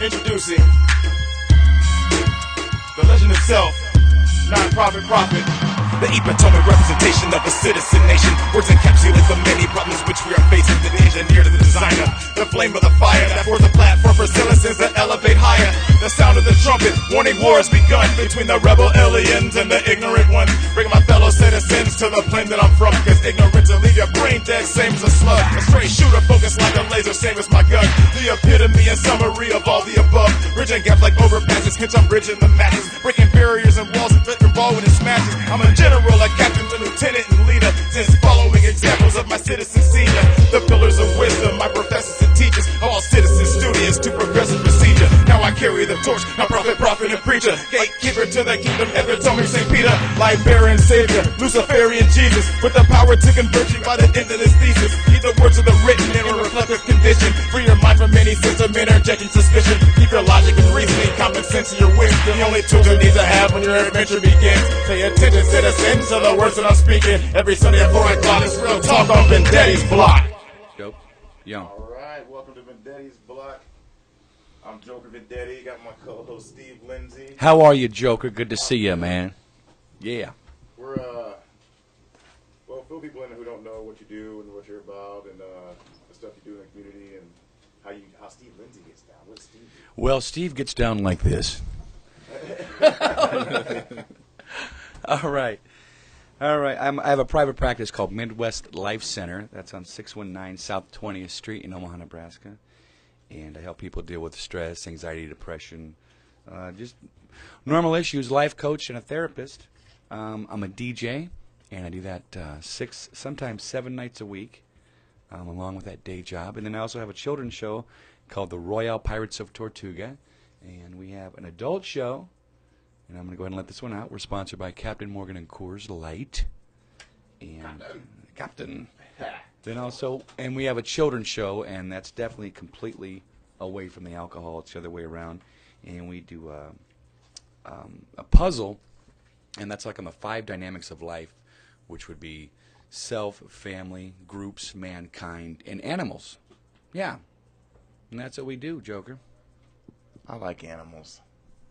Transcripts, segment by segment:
Introducing the legend himself, non-profit prophet, the epitome representation of a citizen nation. Words encapsulate the many problems which we are facing. The engineer to the designer, the flame of the fire that forms a platform for citizens that elevate higher. The sound of the trumpet, warning war has begun between the rebel aliens and the ignorant ones. Bring my fellow citizens to the plane that I'm from, cause ignorance will leave your brain dead, same as a slug. A straight shooter focused like a laser, same as my gun. The epitome and summary of all the above. Bridging gaps like overpasses, hence I'm bridging the masses. Breaking barriers and walls and flipping ball when it smashes. I'm a general, a captain, a lieutenant, and leader. Since following examples of my citizen senior, the pillars of wisdom, my professors and teachers, all citizens studious to progressive procedure. Now I carry the torch, I'm prophet, and preacher, gatekeeper to the kingdom, epitome St. Peter, librarian, savior, Luciferian Jesus, with the power to convert you by the end of this thesis. Keep the words of the written in a reflective condition. Free your mind from any sense of interjecting suspicion. Keep your logic and reasoning, common sense in your wisdom. The only tools you need to have when your adventure begins. Pay attention, citizens, to the words that I'm speaking. Every Sunday at 4 o'clock, it's real talk on Vendetti's block. Dope. Yo. All right, welcome to Vendetti's block. I'm Joker Vendetti. Got my co-host Steve Lindsay. How are you, Joker? Good to see you, man. Yeah. We're well, fill people in who don't know what you do and what you're about and the stuff you do in the community and how Steve Lindsay gets down. What does Steve do? Well, Steve gets down like this. All right. I have a private practice called Midwest Life Center. That's on 619 South 20th Street in Omaha, Nebraska. And I help people deal with stress, anxiety, depression, just normal issues, life coach and a therapist. I'm a DJ, and I do that 6, sometimes 7 nights a week, along with that day job. And then I also have a children's show called the Royale Pirates of Tortuga. And we have an adult show, and I'm going to go ahead and let this one out. We're sponsored by Captain Morgan and Coors Light. And Captain. Then also, and we have a children's show, and that's definitely completely away from the alcohol. It's the other way around. And we do a puzzle, and that's like on the 5 dynamics of life, which would be self, family, groups, mankind, and animals. Yeah. And that's what we do, Joker. I like animals.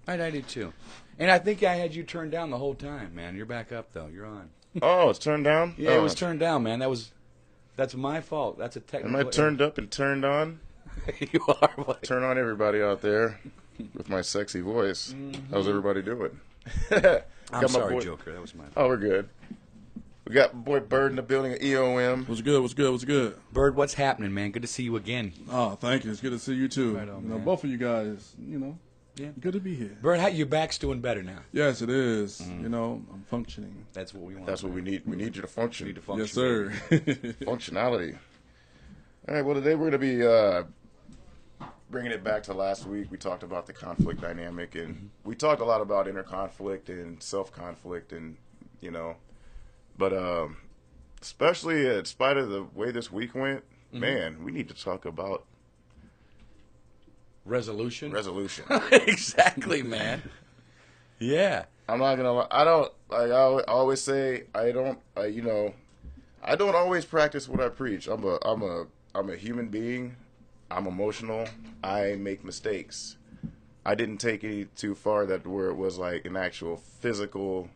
I do too. And I think I had you turned down the whole time, man. You're back up, though. You're on. Oh, it's turned down? Yeah, it was turned down, man. That's my fault. That's a technical. Am I turned up and turned on? You are. Buddy. Turn on everybody out there with my sexy voice. Mm-hmm. How's everybody doing? I'm sorry, Joker. That was my fault. Oh, we're good. We got my boy Bird in the building at EOM. What's good? Bird, what's happening, man? Good to see you again. Oh, thank you. It's good to see you too. Right on, you know, man. both of you guys. Yeah. Good to be here. Bird, your back's doing better now. Yes, it is. You know, I'm functioning. That's what we want. That's what we need. We need you to function. You need to function. Yes, sir. Functionality. All right, well, today we're going to be bringing it back to last week. We talked about the conflict dynamic, and we talked a lot about inner conflict and self-conflict, and, but especially in spite of the way this week went, man, we need to talk about Resolution. Exactly, man. Yeah. I'm not gonna lie. I don't like. I always say I don't always practice what I preach. I'm a human being. I'm emotional. I make mistakes. I didn't take it too far where it was like an actual physical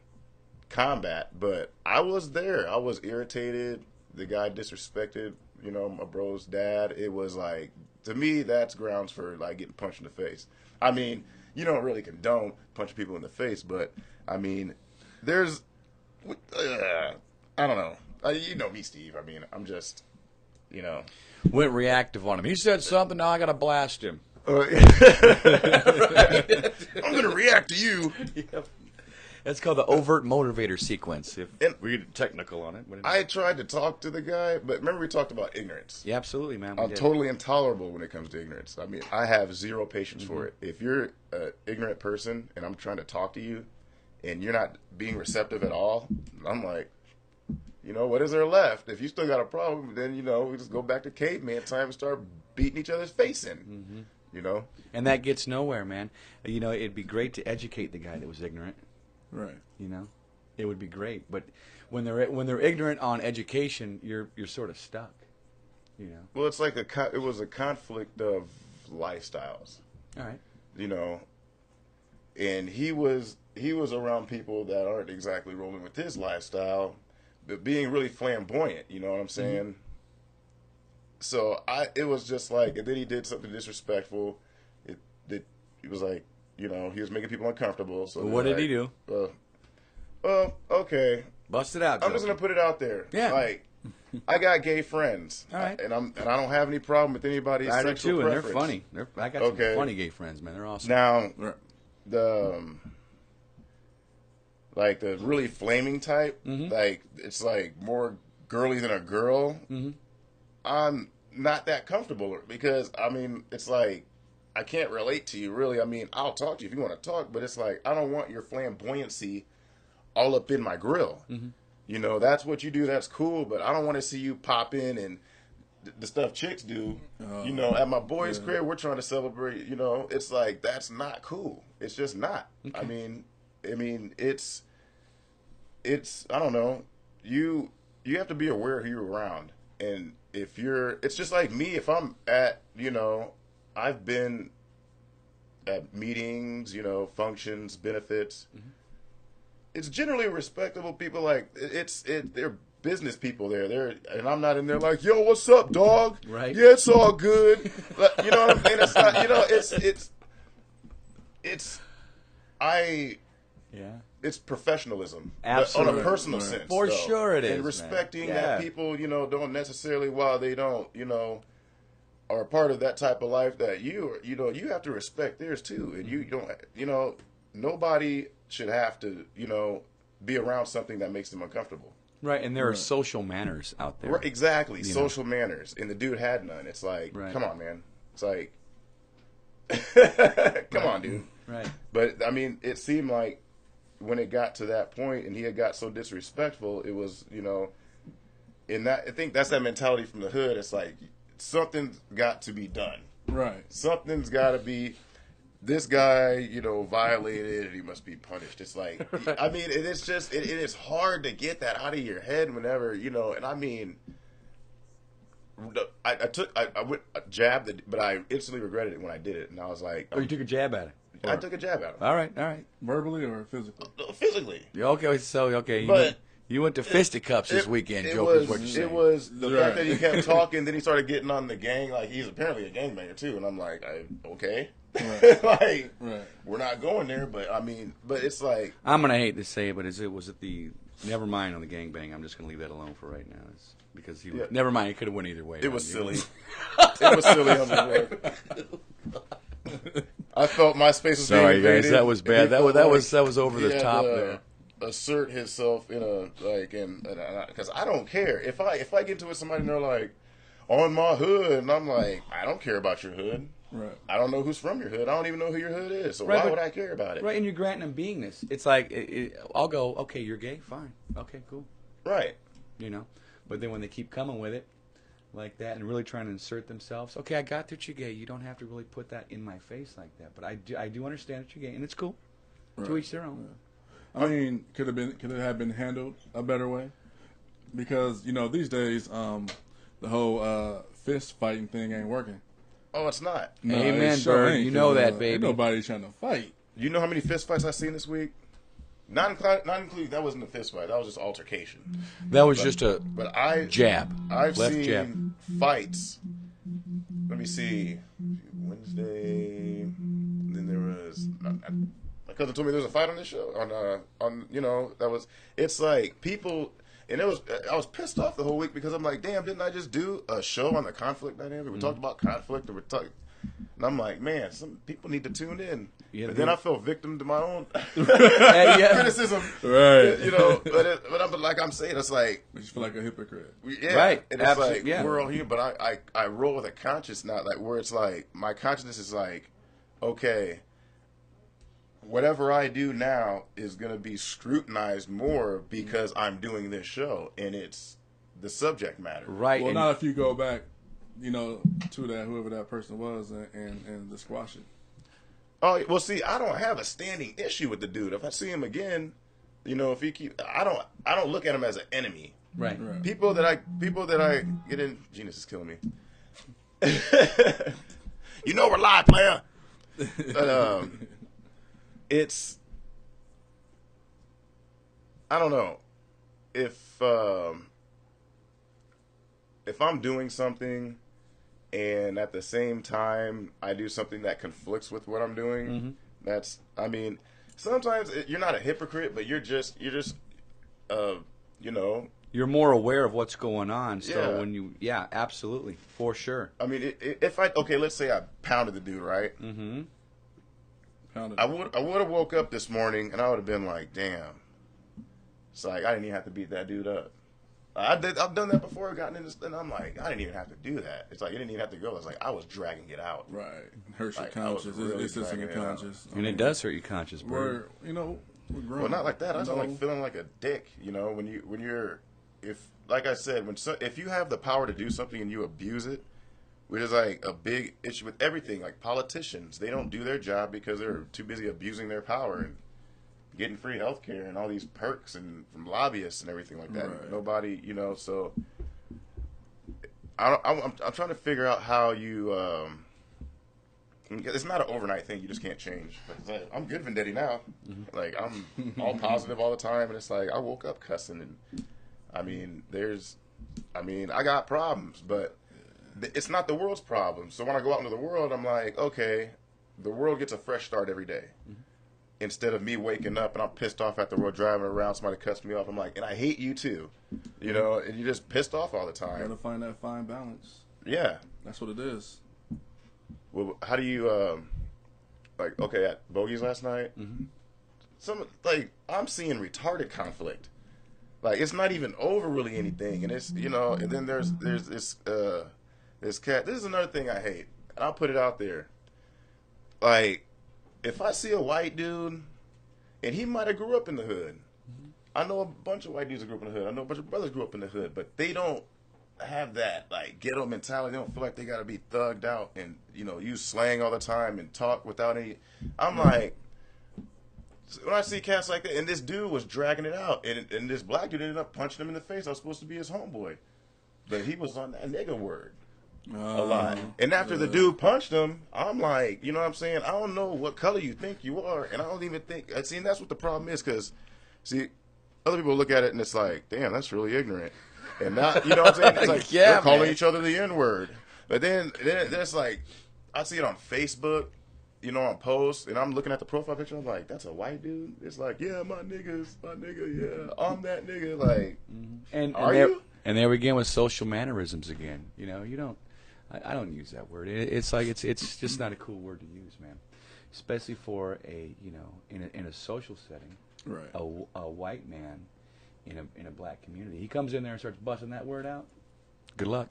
combat, but I was there. I was irritated. The guy disrespected, my bro's dad. It was like, to me, that's grounds for like getting punched in the face. I mean, you don't really condone punching people in the face, but I mean, there's, I don't know. You know me, Steve. I mean, I'm just, Went reactive on him. He said something, now I got to blast him. I'm going to react to you. Yep. That's called the overt motivator sequence, if we get technical on it. I tried to talk to the guy, but remember we talked about ignorance. Yeah, absolutely, man. I'm totally intolerable when it comes to ignorance. I mean, I have zero patience for it. If you're an ignorant person and I'm trying to talk to you and you're not being receptive at all, I'm like, what is there left? If you still got a problem, then, we just go back to caveman time and start beating each other's face in, And that gets nowhere, man. It'd be great to educate the guy that was ignorant. Right. It would be great. But when they're ignorant on education, you're sort of stuck. Well, it's like it was a conflict of lifestyles. All right. You know, and he was around people that aren't exactly rolling with his lifestyle, but being really flamboyant. You know what I'm saying? Mm-hmm. So it was just like, and then he did something disrespectful. It was like, you know, he was making people uncomfortable. So what did he do? Well, okay. Bust it out. I'm just gonna put it out there. Yeah. Like, I got gay friends. All right. And I don't have any problem with anybody's I do sexual too, preference. and they're funny. I got some funny gay friends, man. They're awesome. Now, like the really flaming type, like it's like more girly than a girl. Mm-hmm. I'm not that comfortable because I mean it's like I can't relate to you really. I mean I'll talk to you if you want to talk, but it's like I don't want your flamboyancy all up in my grill. Mm-hmm. You know, that's what you do. That's cool, but I don't want to see you pop in and the stuff chicks do. You know, at my boys' crib, we're trying to celebrate. You know, it's like that's not cool. It's just not. Okay. I mean, it's I don't know. You have to be aware who you're around, and if you're, it's just like me. If I'm at, you know, I've been at meetings, you know, functions, benefits. Mm-hmm. It's generally respectable people. Like they're business people there. And I'm not in there like, yo, what's up, dog? Right. Yeah, it's all good. You know what I'm saying? It's not. You know, it's professionalism. Absolutely. On a personal sense. For sure it is. And respecting that people, you know, don't necessarily, while they don't, you know, are a part of that type of life that you know, you have to respect theirs too. And you don't, you know, nobody should have to, you know, be around something that makes them uncomfortable. Right, and there are social manners out there. Right, exactly, social manners. And the dude had none. It's like, come on, man. It's like, come on, dude. Right. But, I mean, it seemed like when it got to that point and he had got so disrespectful, it was, you know, in that, I think that's that mentality from the hood. It's like, something's got to be done. Right. Something's got to be, this guy, you know, violated and he must be punished. It's like, I mean, it's just, it is hard to get that out of your head whenever, you know, and I mean, I went jabbed it, but I instantly regretted it when I did it. And I was like, you took a jab at it. I took a jab at him. All right. Verbally or physically? Physically. Okay. You went to fisticuffs this weekend, Joke, is what you're saying. It was the fact that he kept talking, then he started getting on the gang, like he's apparently a gangbanger too, and I'm like, okay. Right. We're not going there, but I mean, but it's like, I'm gonna hate to say it, but it was at the, never mind on the gangbang. I'm just gonna leave that alone for right now. It's because he was, never mind. It could have went either way. It was silly. It was silly on the board. I felt my space was sorry, being guys. That was bad. That was over the top there. Assert himself in a because I don't care if I get into it with somebody and they're like on my hood and I'm like, I don't care about your hood. Right. I don't know who's from your hood. I don't even know who your hood is. So why would I care about it? Right, and you're granting them beingness. It's like I'll go, okay, you're gay, fine, okay, cool. Right. You know, but then when they keep coming with it like that and really trying to insert themselves, okay, I got that you're gay. You don't have to really put that in my face like that. But I do understand that you're gay, and it's cool. Right. To each their own. Yeah. I mean, could it have been handled a better way? Because, you know, these days, the whole fist fighting thing ain't working. Oh, it's not. No, amen, Bird. You know that, baby. Ain't nobody trying to fight. You know how many fist fights I've seen this week? Not including, that wasn't a fist fight. That was just altercation. That was just a jab. I've left seen jab. Fights. Let me see. Wednesday. Then there was... My cousin told me there was a fight on this show. On you know, that was... It's like people... And I was pissed off the whole week because I'm like, damn, didn't I just do a show on the conflict dynamic? We talked about conflict and and I'm like, man, some people need to tune in. Yeah, but then I fell victim to my own criticism. Right. You know, but like I'm saying, it's like... You just feel like a hypocrite. Yeah. Right. And it's like, we're all here, but I roll with a conscience now, like where it's like, my consciousness is like, okay, whatever I do now is going to be scrutinized more because I'm doing this show, and it's the subject matter. Right. Well, not if you go back, you know, to that, whoever that person was, and the squash it. Oh, well, see, I don't have a standing issue with the dude. If I see him again, you know, if he I don't look at him as an enemy. Right. People that I get in, Genius is killing me. You know we're live, player. But it's, I don't know, if I'm doing something and at the same time I do something that conflicts with what I'm doing, that's, I mean, sometimes you're not a hypocrite, but you're just you know, You're more aware of what's going on. So Yeah. when you, absolutely, for sure. I mean, if I, okay, let's say I pounded the dude, right? Mm-hmm. Pounded. I would have woke up this morning and I would have been like, damn. It's like I didn't even have to beat that dude up. I've done that before, gotten in this, and I'm like, I didn't even have to do that. It's like you didn't even have to go. It's like I was dragging it out. Right. Hurts your Like, I was conscience. really It's just in your dragging it out. conscience. And it does hurt your conscience, bro. We're, you know, we're grown. Well, not like that. I was You know? like feeling like a dick. You know, like I said, if you have the power to do something and you abuse it, which is like a big issue with everything. Like politicians, they don't do their job because they're too busy abusing their power and getting free health care and all these perks and from lobbyists and everything like that. Right. Nobody, you know, so I'm trying to figure out how you, it's not an overnight thing. You just can't change. But it's like, I'm good Vendetti now. Like, I'm all positive all the time. And it's like, I woke up cussing. And I mean, I got problems, but it's not the world's problem. So when I go out into the world, I'm like, okay, the world gets a fresh start every day. Instead of me waking up and I'm pissed off at the world, driving around, somebody cuts me off, I'm like, and I hate you too. You know, and you're just pissed off all the You gotta time. find that fine balance. Yeah. That's what it is. Well, how do you, like, okay, at Bogies last night, like, I'm seeing retarded conflict. Like, it's not even over really anything. And it's, you know, and then there's this cat. This is another thing I hate. And I'll put it out there. Like, if I see a white dude, and he might have grew up in the hood. I know a bunch of white dudes that grew up in the hood. I know a bunch of brothers grew up in the hood, but they don't have that, like, ghetto mentality. They don't feel like they got to be thugged out and, you know, use slang all the time and talk without any. I'm like, when I see cats like that, and this dude was dragging it out, and this black dude ended up punching him in the face. I was supposed to be his homeboy, but he was on that nigga word a lot. And after the dude punched him, I'm like, you know what I'm saying? I don't know what color you think you are, and I don't even think. See, and that's what the problem is, because, see, other people look at it and it's like, damn, that's really ignorant. And not, you know what I'm saying? It's like, Yeah, they're calling man. each other the N-word. But then it's like, I see it on Facebook, you know, on posts, and I'm looking at the profile picture, I'm like, that's a white dude? It's like, yeah, my nigga, yeah, I'm that nigga. Like, And Are there, you? And there we again with social mannerisms again. You know, you don't. I don't use that word. It's like it's just not a cool word to use, man. Especially for a, you know, in a social setting, Right. a white man in a black community. He comes in there and starts busting that word out. Good luck.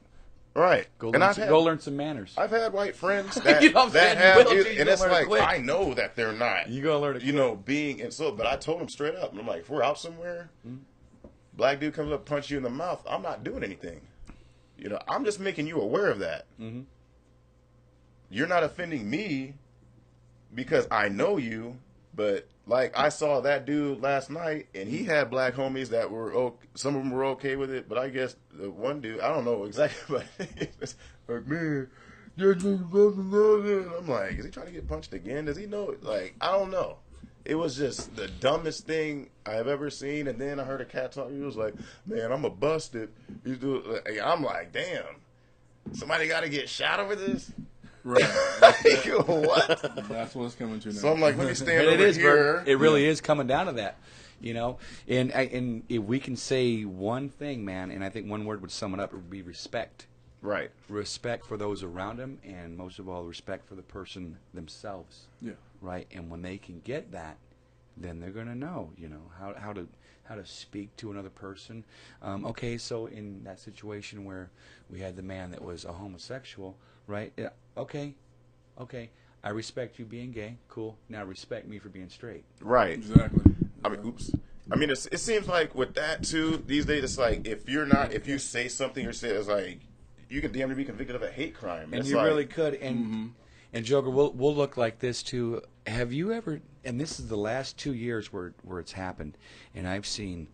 right. Go And go learn some manners. I've had white friends that, You know what I'm saying? that have, You will, too. and You'll it's learn it like, quick. I know that they're not. You gonna learn it. You know, being, and so, but I told him straight up, I'm like, if we're out somewhere, black dude comes up, punch you in the mouth, I'm not doing anything. You know, I'm just making you aware of that. You're not offending me because I know you, but like I saw that dude last night, and he had black homies that were okay, some of them were okay with it, but I guess the one dude, I don't know exactly, but it's like, man, I'm like, is he trying to get punched again? Does he know? Like, I don't know. It was just the dumbest thing I've ever seen. And then I heard a cat talk. He was like, man, I'm a busted. He's doing. I'm like, damn. Somebody got to get shot over this? Right. What? That's what it's coming to now. So I'm like, let me stand And over it is, here. Bert. It really is coming down to that, you know. And if we can say one thing, man, and I think one word would sum it up, it would be respect. Right. Respect for those around them, and most of all, respect for the person themselves. Yeah. Right. And when they can get that, then they're going to know, you know, how to speak to another person. Okay, so in that situation where we had the man that was a homosexual, right? Yeah, okay. I respect you being gay. Cool. Now respect me for being straight. Right. Exactly. I mean, oops. I mean, it seems like with that too these days, it's like if you say something or say it's like you can damn near be convicted of a hate crime. And it's you like, really could. And Joker, we'll look like this too. Have you ever? And this is the last 2 years where it's happened, and I've seen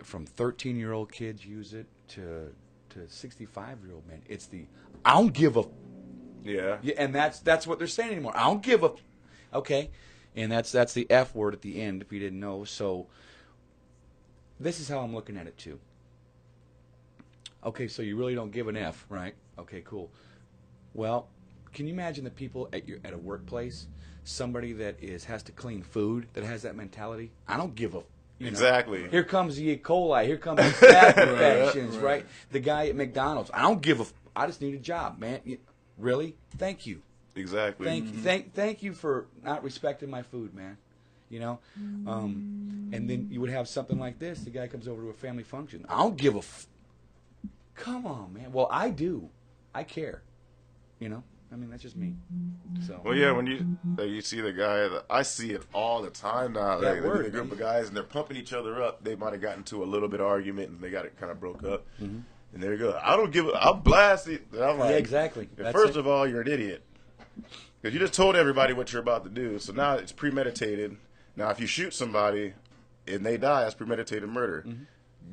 from 13-year-old kids use it to 65-year-old men. It's the I don't give a Yeah. Yeah, and that's what they're saying anymore. I don't give a. Okay, and that's the F word at the end if you didn't know. So this is how I'm looking at it too. Okay, so you really don't give an F, right? Okay, cool. Well, can you imagine the people at a workplace, somebody that has to clean food that has that mentality? I don't give a. Exactly. Here comes the E. coli. Here comes the staph infections, right? The guy at McDonald's. I don't give a. I just need a job, man. Really? Thank you. Exactly. Thank you for not respecting my food, man. And then you would have something like this. The guy comes over to a family function. I don't give a. Come on, man. Well, I do. I care. I mean, that's just me. So. Well, yeah, when you see the guy, I see it all the time now. That Like, word, a group of guys, and they're pumping each other up. They might have gotten into a little bit of argument, and they got it kind of broke up. Mm-hmm. And there you go. I don't give a. I'll blast it. And I'm like, yeah, exactly. First of all, you're an idiot. Because you just told everybody what you're about to do. So now it's premeditated. Now, if you shoot somebody and they die, that's premeditated murder. Mm-hmm.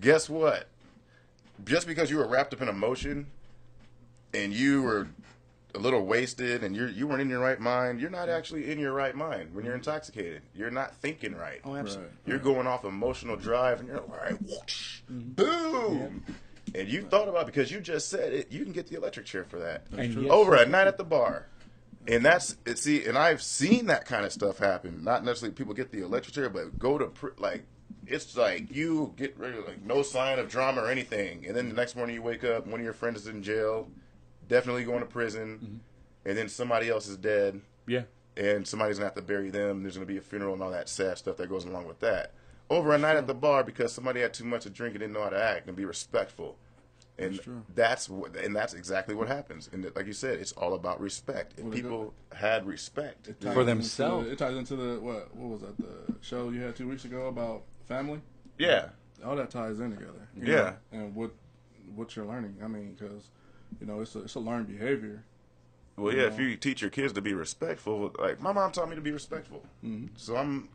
Guess what? Just because you were wrapped up in emotion and you were a little wasted and you weren't in your right mind, you're not actually in your right mind when you're intoxicated. You're not thinking right. Oh, absolutely. Right. You're going off emotional drive and you're like, all right, whoosh, boom. Yeah. And you thought about, because you just said it, you can get the electric chair for that. And Over at night at the bar. And and I've seen that kind of stuff happen. Not necessarily people get the electric chair, but go to, it's like you get ready, like no sign of drama or anything. And then the next morning you wake up, one of your friends is in jail, definitely going to prison, and then somebody else is dead. Yeah. And somebody's going to have to bury them. There's going to be a funeral and all that sad stuff that goes along with that. Over a night at the bar because somebody had too much to drink and didn't know how to act and be respectful. And that's exactly what happens. And like you said, it's all about respect. If people had respect for themselves. It ties into the what was that, the show you had 2 weeks ago about family? Yeah. All that ties in together. Yeah. And what you're learning. I mean, because it's a learned behavior. Well, yeah, if you teach your kids to be respectful, like my mom taught me to be respectful. Mm-hmm. So I'm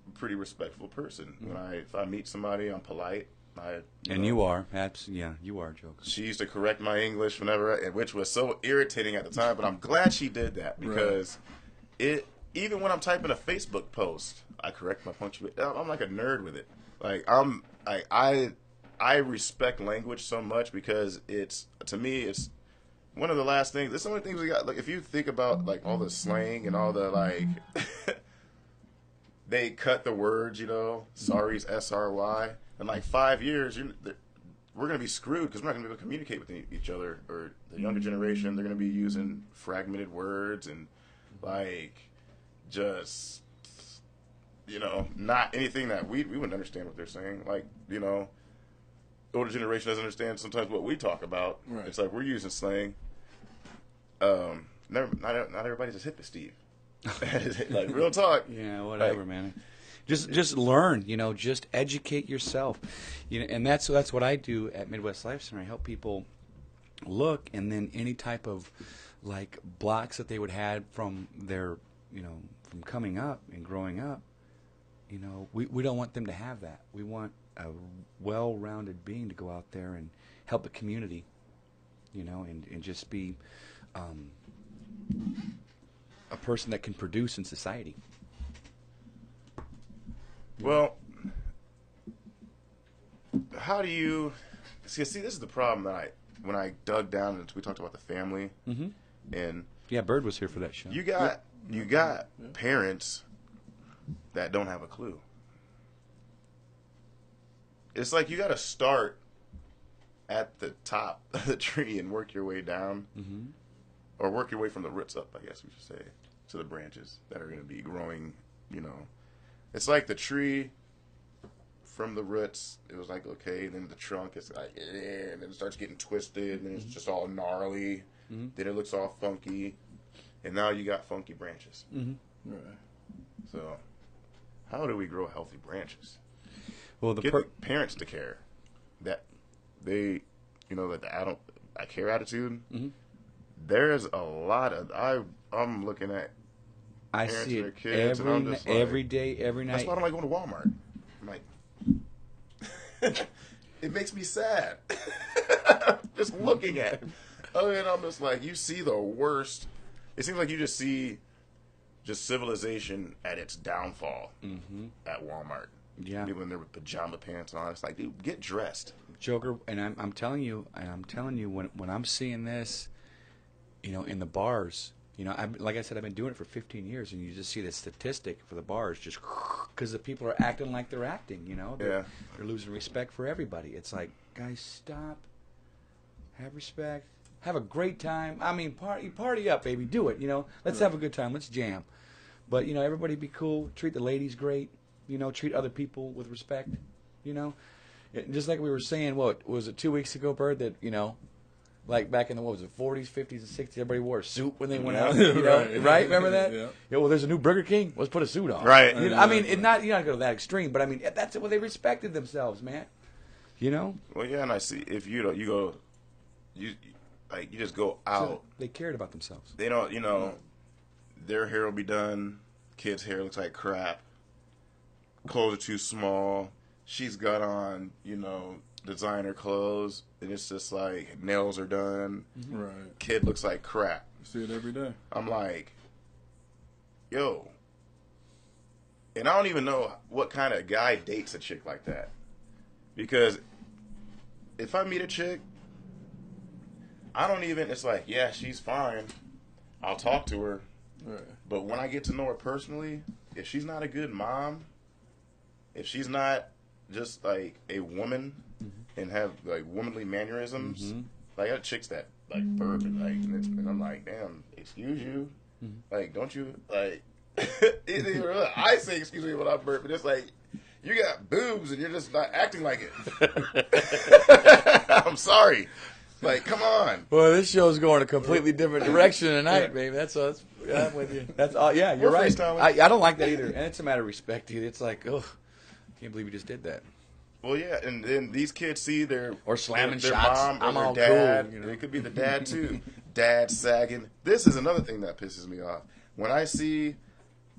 a pretty respectful person. Mm-hmm. If I meet somebody, I'm polite. You are. You are, Joe. She used to correct my English whenever, which was so irritating at the time, but I'm glad she did that because even when I'm typing a Facebook post, I correct my punctuation. I'm like a nerd with it. Like I respect language so much because to me it's one of the last things. It's the only things we got. Like if you think about like all the slang and all the like, they cut the words. Sorry's SRY. In like 5 years, we're going to be screwed because we're not going to be able to communicate with each other. Or the younger generation, they're going to be using fragmented words and like just not anything that we wouldn't understand what they're saying. Like older generation doesn't understand sometimes what we talk about. Right. It's like we're using slang. Not everybody's as hip as Steve. Like real talk. Yeah, whatever, man. Just learn, just educate yourself. And that's what I do at Midwest Life Center. I help people look, and then any type of like blocks that they would have from their, from coming up and growing up, we don't want them to have that. We want a well-rounded being to go out there and help the community, and just be a person that can produce in society. Well, how do you see? This is the problem that when I dug down and we talked about the family, and Bird was here for that show. You got parents that don't have a clue. It's like you got to start at the top of the tree and work your way down, or work your way from the roots up. I guess we should say to the branches that are going to be growing. It's like the tree from the roots. It was like, okay, then the trunk is like, and then it starts getting twisted, and then it's just all gnarly. Then it looks all funky, and now you got funky branches. Right. So, how do we grow healthy branches? Well, get the parents to care that they, that I care attitude. There's a lot of I'm looking at. I see it every day, every night. That's why I don't like going to Walmart. I'm like, it makes me sad. Just looking at it. And I'm just like, you see the worst it seems like you just see just civilization at its downfall at Walmart. Yeah. People in there with pajama pants on. It's like, dude, get dressed. Joker, and I'm telling you, when I'm seeing this, in the bars, like I said, I've been doing it for 15 years, and you just see the statistic for the bars just because the people are acting like they're acting. They're losing respect for everybody. It's like, guys, stop, have respect, have a great time. I mean, party up, baby, do it. Let's have a good time, let's jam. But everybody be cool, treat the ladies great. Treat other people with respect. Just like we were saying, what was it 2 weeks ago, Bird? That like back in the 40s, 50s, and 60s, everybody wore a suit when they went out. Right? Remember that? Yeah. Well, there's a new Burger King. Let's put a suit on. Right. I mean, you're not go to that extreme, but I mean that's well, they respected themselves, man. Well, yeah, and I see if you just go out. So they cared about themselves. They don't, their hair will be done. Kid's hair looks like crap. Clothes are too small. She's got on, designer clothes, and it's just like nails are done. Right. Kid looks like crap. You see it every day. I'm like, yo. And I don't even know what kind of guy dates a chick like that. Because if I meet a chick, it's like, yeah, she's fine. I'll talk to her. Right. But when I get to know her personally, if she's not a good mom, if she's not just like a woman and have like womanly mannerisms, like I got chicks that like burp and and I'm like, damn, excuse you, like don't you like? I say excuse me when I burp, but it's like you got boobs and you're just not acting like it. I'm sorry. Like, come on. Well, this show's going a completely different direction tonight, baby. That's all. I'm with you. That's all. Yeah, you're right. I don't like that either, and it's a matter of respect either. It's like, oh, can't believe you just did that. Well, yeah, and then these kids see their slamming their shots. mom or I'm their all dad. cool. It could be the dad too. Dad sagging. This is another thing that pisses me off when I see.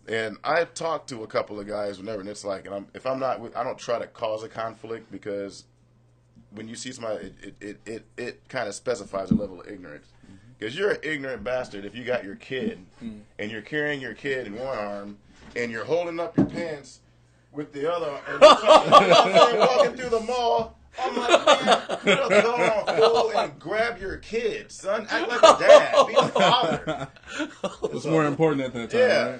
And I've talked to a couple of guys whenever, and it's like, if I'm not, I don't try to cause a conflict because when you see somebody, it kind of specifies a level of ignorance. Because you're an ignorant bastard if you got your kid and you're carrying your kid in one arm and you're holding up your pants with the other, and you're walking through the mall. I'm like, man, put a gun on full and grab your kid, son. Act like a dad. Be a father. It's more important at that time, Yeah.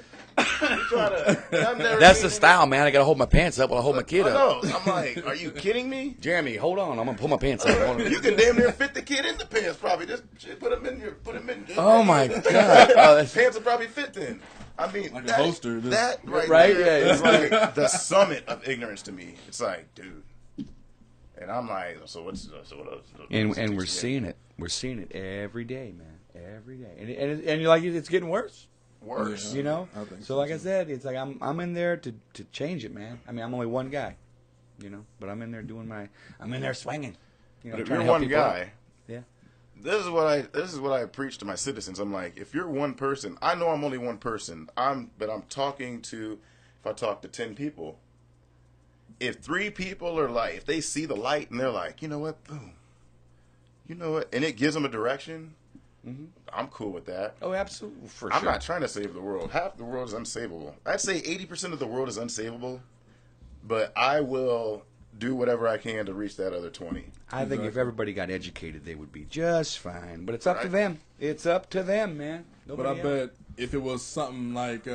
right? That's the style, man. I gotta hold my pants up while I hold my kid up. I know. I'm like, are you kidding me? Jeremy, hold on. I'm gonna pull my pants up. You can damn near fit the kid in the pants, probably. Just put him in. Oh my god! Pants will probably fit then. I mean, like a holster. That right Right? there Yeah. is like the summit of ignorance to me. It's like, dude. And I'm like, so what else? And we're seeing it. We're seeing it every day, man. Every day. And you're like, it's getting worse. Worse. You know? I think So like I said, it's like I'm in there to change it, man. I mean, I'm only one guy, but I'm in there I'm in there swinging. But if trying you're to help one people out. guy, Yeah. this is what I preach to my citizens. I'm like, if you're one person, I know I'm only one person. But I'm talking to, if I talk to 10 people, if 3 people are like, if they see the light and they're like, you know what, boom, you know what, and it gives them a direction, I'm cool with that. Oh, absolutely, for I'm sure. not trying to save the world. Half the world is unsavable. I'd say 80% of the world is unsavable, but I will do whatever I can to reach that other 20. I think if everybody got educated, they would be just fine. But it's up to them. It's up to them, man. But I bet if it was something like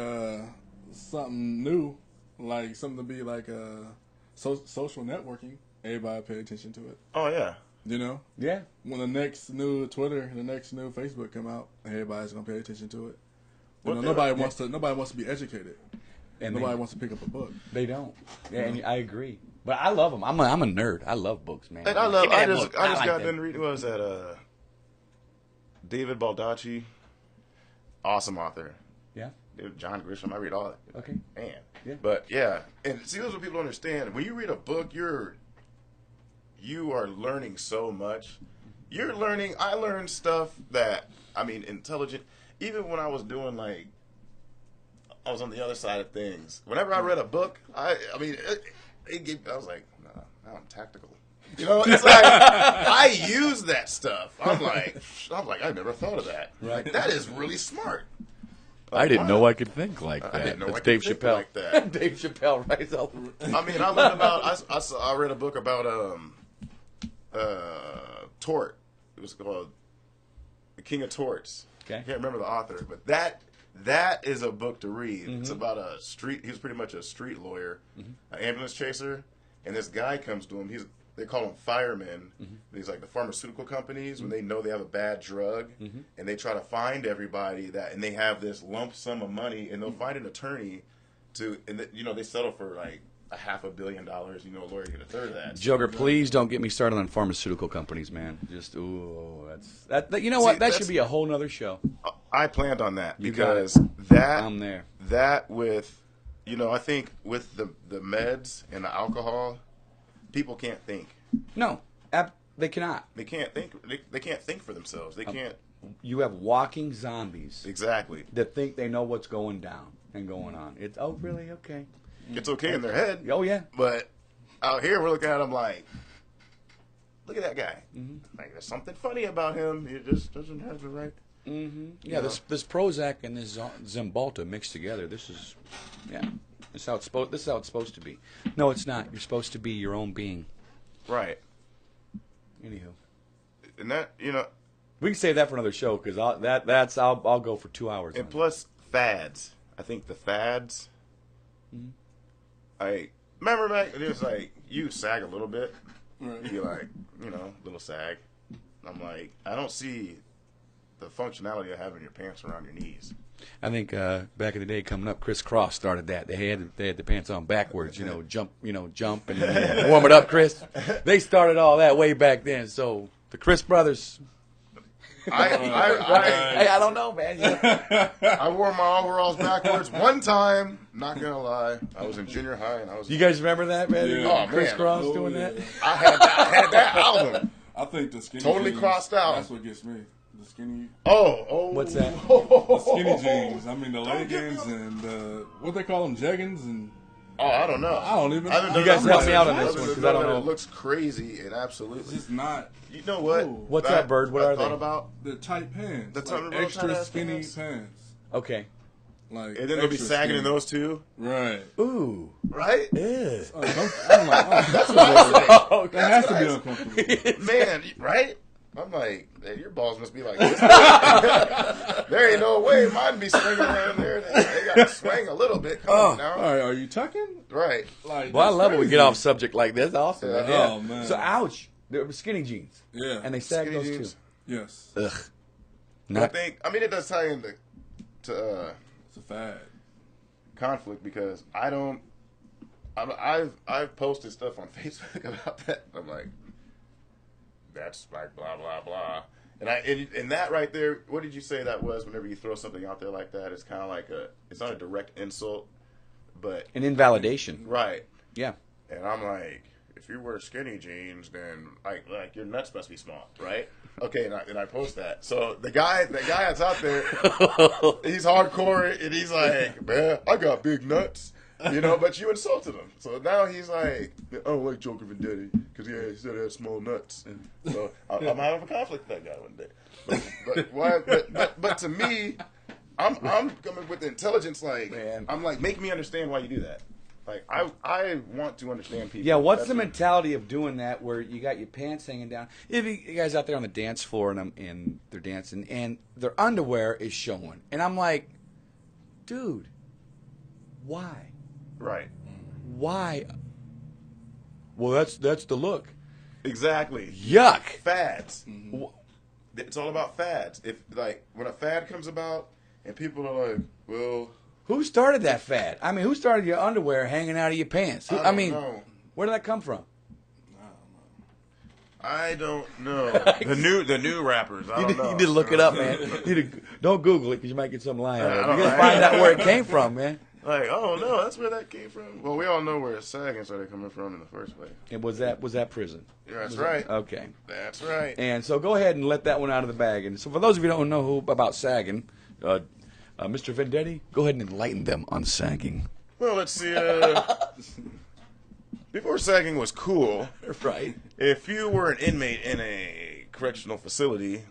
something new, like something to be like social networking, everybody pay attention to it. Oh yeah. You know? Yeah. When the next new Twitter, the next new Facebook come out, everybody's gonna pay attention to it. Nobody wants to be educated. And nobody wants to pick up a book. They don't. Yeah, and I agree. But I love them. I'm a nerd. I love books, man. And I just got done reading. What was that? David Baldacci, awesome author. Yeah. John Grisham. I read all that. Okay. Man. Yeah. But yeah, and see, those are what people understand. When you read a book, you are learning so much. You're learning. I learned stuff that intelligent. Even when I was doing I was on the other side of things. Whenever I read a book, I was like, nah, now I'm tactical. You know, it's like I use that stuff. I'm like, I never thought of that. Right. That is really smart. I didn't know I could think like that. I didn't know That's I could Dave think Chappelle. like that. Dave Chappelle writes all. I mean, I learned about. I read a book about tort. It was called The King of Torts. Okay. I can't remember the author, but that is a book to read. Mm-hmm. It's about a street. He's pretty much a street lawyer, an ambulance chaser, and this guy comes to him. They call him firemen. Mm-hmm. He's like the pharmaceutical companies when they know they have a bad drug, and they try to find everybody and they have this lump sum of money, and they'll find an attorney they settle for like $500 million. You know, a lawyer get a third of that. Joker, please don't get me started on pharmaceutical companies, man. Just that. You know what? That should be a whole nother show. I planned on that You got because I'm there. That with, I think with the meds and the alcohol, people can't think. No, they cannot. They can't think. They can't think for themselves. They can't. You have walking zombies Exactly. that think they know what's going down and going on. It's really okay. It's okay in their head. Oh yeah. But out here, we're looking at him like, look at that guy. Like, there's something funny about him. He just doesn't have the right. Yeah, this Prozac and this Zymbalta mixed together. This is how it's supposed to be. No, it's not. You're supposed to be your own being. Right. Anywho, And that, we can save that for another show because I'll go for 2 hours. and on plus fads. I think the fads. I remember back, it was like, you sag a little bit. Right. You're like, little sag. I'm like, I don't see the functionality of having your pants around your knees. I think back in the day, coming up, Chris Cross started that. They had the pants on backwards, jump and warm it up, Chris. They started all that way back then. So the Chris brothers. I don't know, man. I wore my overalls backwards one time. Not gonna lie, I was in junior high and I was. You guys remember that, man? Yeah. Oh, Chris man. Cross Oh, doing yeah. that. I had that album. I think the skinny Totally jeans, crossed out. That's what gets me. The skinny. Oh. What's that? The skinny jeans. I mean, the leggings and what they call them, jeggings and. Oh, I don't know. I don't even. haven't You done guys no help me out on research this one, other 'cause than I don't that know. It looks crazy and It's absolutely. just not You know what? Ooh. What's that, Bird? What I are thought they? about. the tight pants. The like real extra tight-ass skinny pants. pants. Okay. Like And then they'll be extra sagging in skinny. those too, Right. Ooh. right? Yeah. I'm like, That's what I say. Oh, that has to be uncomfortable. Man, right? I'm like, hey, your balls must be like this. There ain't no way mine be swinging around there. They got to swing a little bit. Come on now. All right, are you tucking? Right. Like, Well, I that's love when we crazy. get off subject like this. Awesome. Yeah. Yeah. Oh, man. So, ouch. They were skinny jeans. Yeah. And they sag Skinny those jeans. Yes. too. Ugh. But it does tie into It's a fad. conflict because I've posted stuff on Facebook about that. I'm like, that's like blah blah blah, and that right there. What did you say that was? Whenever you throw something out there like that, it's kind of like it's not a direct insult, but An invalidation. right. Yeah. And I'm like, if you wear skinny jeans, then like your nuts must be small, right? Okay, and I post that. So the guy that's out there, he's hardcore, and he's like, man, I got big nuts, but you insulted him. So now he's like, I don't like Joker Vendetti because he said he had small nuts. So I'm having a conflict with that guy one day. But to me, I'm coming with the intelligence, like, Man. I'm like, make me understand why you do that. Like, I want to understand people. Yeah, what's That's the it. mentality of doing that where you got your pants hanging down? If you guys out there on the dance floor and they're dancing and their underwear is showing. And I'm like, dude, why? Right. Why? Well, that's the look. Exactly. Yuck. Fads. It's all about fads. If when a fad comes about and people are like, well, Who started that fad? I mean, who started your underwear hanging out of your pants? I don't know. Where did that come from? I don't know. the new rappers. I You don't know. need to look it up, man. Don't Google it because you might get some lying. I You don't gotta know. find out where it came from, man. Like, oh no, that's where that came from. Well, we all know where sagging started coming from in the first place. And was that prison? Yeah, that's right. Okay. That's right. And so go ahead and let that one out of the bag. And so for those of you who don't know about sagging, Mr. Vendetti, go ahead and enlighten them on sagging. Well, let's see. before sagging was cool, Right. if you were an inmate in a correctional facility,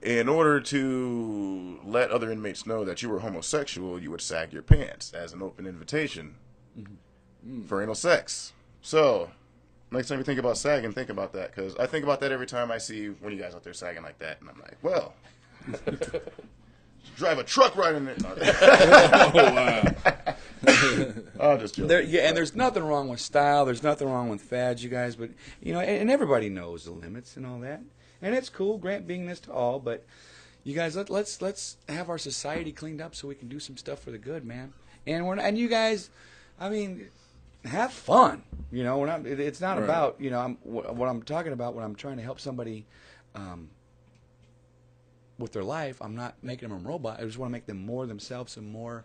in order to let other inmates know that you were homosexual, you would sag your pants as an open invitation for anal sex. So, next time you think about sagging, think about that, because I think about that every time I see one of you guys out there sagging like that, and I'm like, well, drive a truck right in there. Oh, wow. I'll just joke. And there's nothing wrong with style. There's nothing wrong with fads, you guys. But and everybody knows the limits and all that. And it's cool, Grant being this to all. But you guys, let's have our society cleaned up so we can do some stuff for the good, man. And you guys, I mean, have fun. We're not. It's not about what I'm talking about when I'm trying to help somebody. With their life, I'm not making them a robot. I just want to make them more themselves and more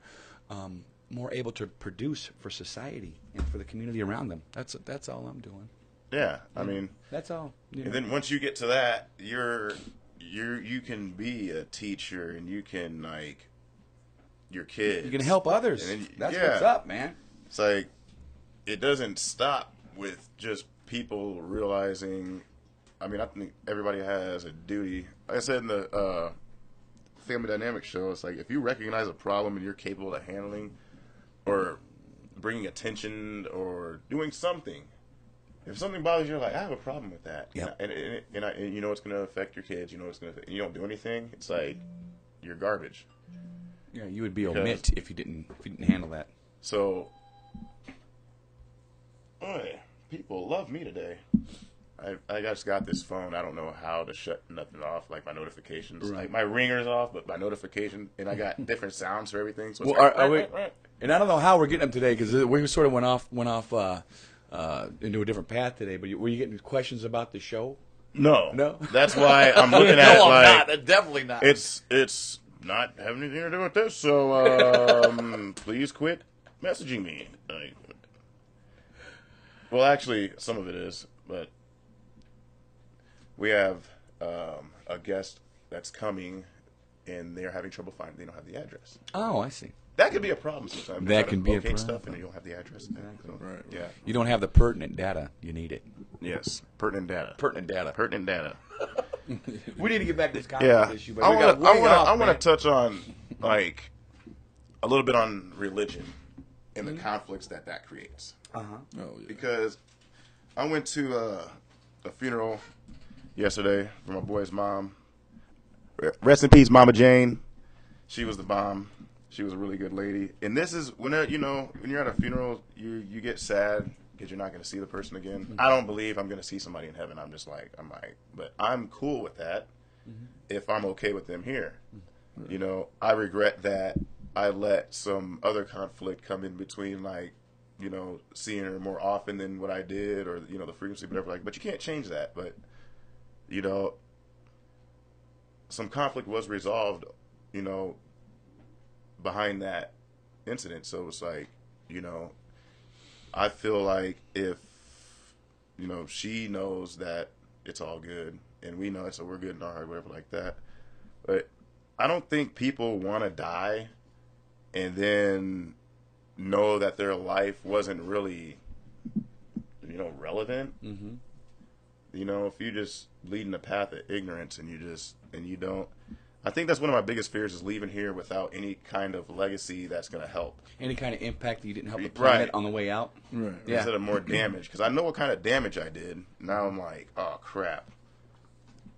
able to produce for society and for the community around them. That's all I'm doing. Yeah, I mean, that's all. And then once you get to that, you can be a teacher, and you can your kids. You can help others. That's what's up, man. It's like it doesn't stop with just people realizing. I mean, I think everybody has a duty. Like I said in the Family Dynamics show, it's like if you recognize a problem and you're capable of handling or bringing attention or doing something, if something bothers you, you're like, I have a problem with that. Yeah. And you know it's going to affect your kids. You know it's going to. You don't do anything. It's like you're garbage. Yeah, you would be omit if you didn't handle that. So, boy, people love me today. I just got this phone. I don't know how to shut nothing off, like my notifications. Right. Like my ringer's off, but my notification, and I got different sounds for everything. So it's and I don't know how we're getting them today because we sort of went off into a different path today. But were you getting questions about the show? No. That's why I'm looking at No, it like I'm not. Definitely not. It's not having anything to do with this. So please quit messaging me. Well, actually, some of it is, but. We have a guest that's coming, and they're having trouble finding. They don't have the address. Oh, I see. That could be a problem sometimes. That can be a problem. Stuff, and you don't have the address. Exactly. Right. Yeah. You don't have the pertinent data. You need it. Yes. Pertinent data. Pertinent data. Pertinent data. We need to get back to this Yeah. conflict issue. But I want to touch on a little bit on religion and the conflicts that creates. Oh, yeah. Because I went to a funeral yesterday for my boy's mom. Rest in peace, Mama Jane. She was the bomb. She was a really good lady. And this is when you're at a funeral, you get sad because you're not going to see the person again. Mm-hmm. I don't believe I'm going to see somebody in heaven. But I'm cool with that if I'm okay with them here. Mm-hmm. I regret that I let some other conflict come in between, seeing her more often than what I did, or the frequency, whatever. But you can't change that. But some conflict was resolved, behind that incident. So it's like, I feel like if, she knows that it's all good and we know it, so we're good in our heart, whatever like that. But I don't think people want to die and then know that their life wasn't really, relevant. Mm-hmm. If you just leading a path of ignorance and you don't, I think that's one of my biggest fears is leaving here without any kind of legacy that's going to help. Any kind of impact that you didn't help the planet on the way out. Right. Yeah. Instead of more damage. Because I know what kind of damage I did. Now I'm like, oh, crap.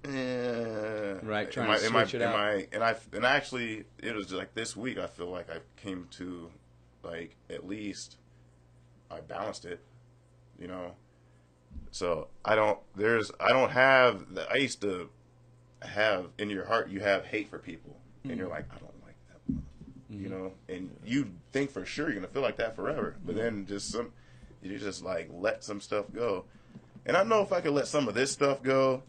Right, trying to switch it out. And actually, it was like this week, I feel like I came to, at least I balanced it, So I used to have in your heart, you have hate for people, and you're like, I don't like that, and you think for sure you're gonna feel like that forever, but then you just let some stuff go, and I know if I could let some of this stuff go,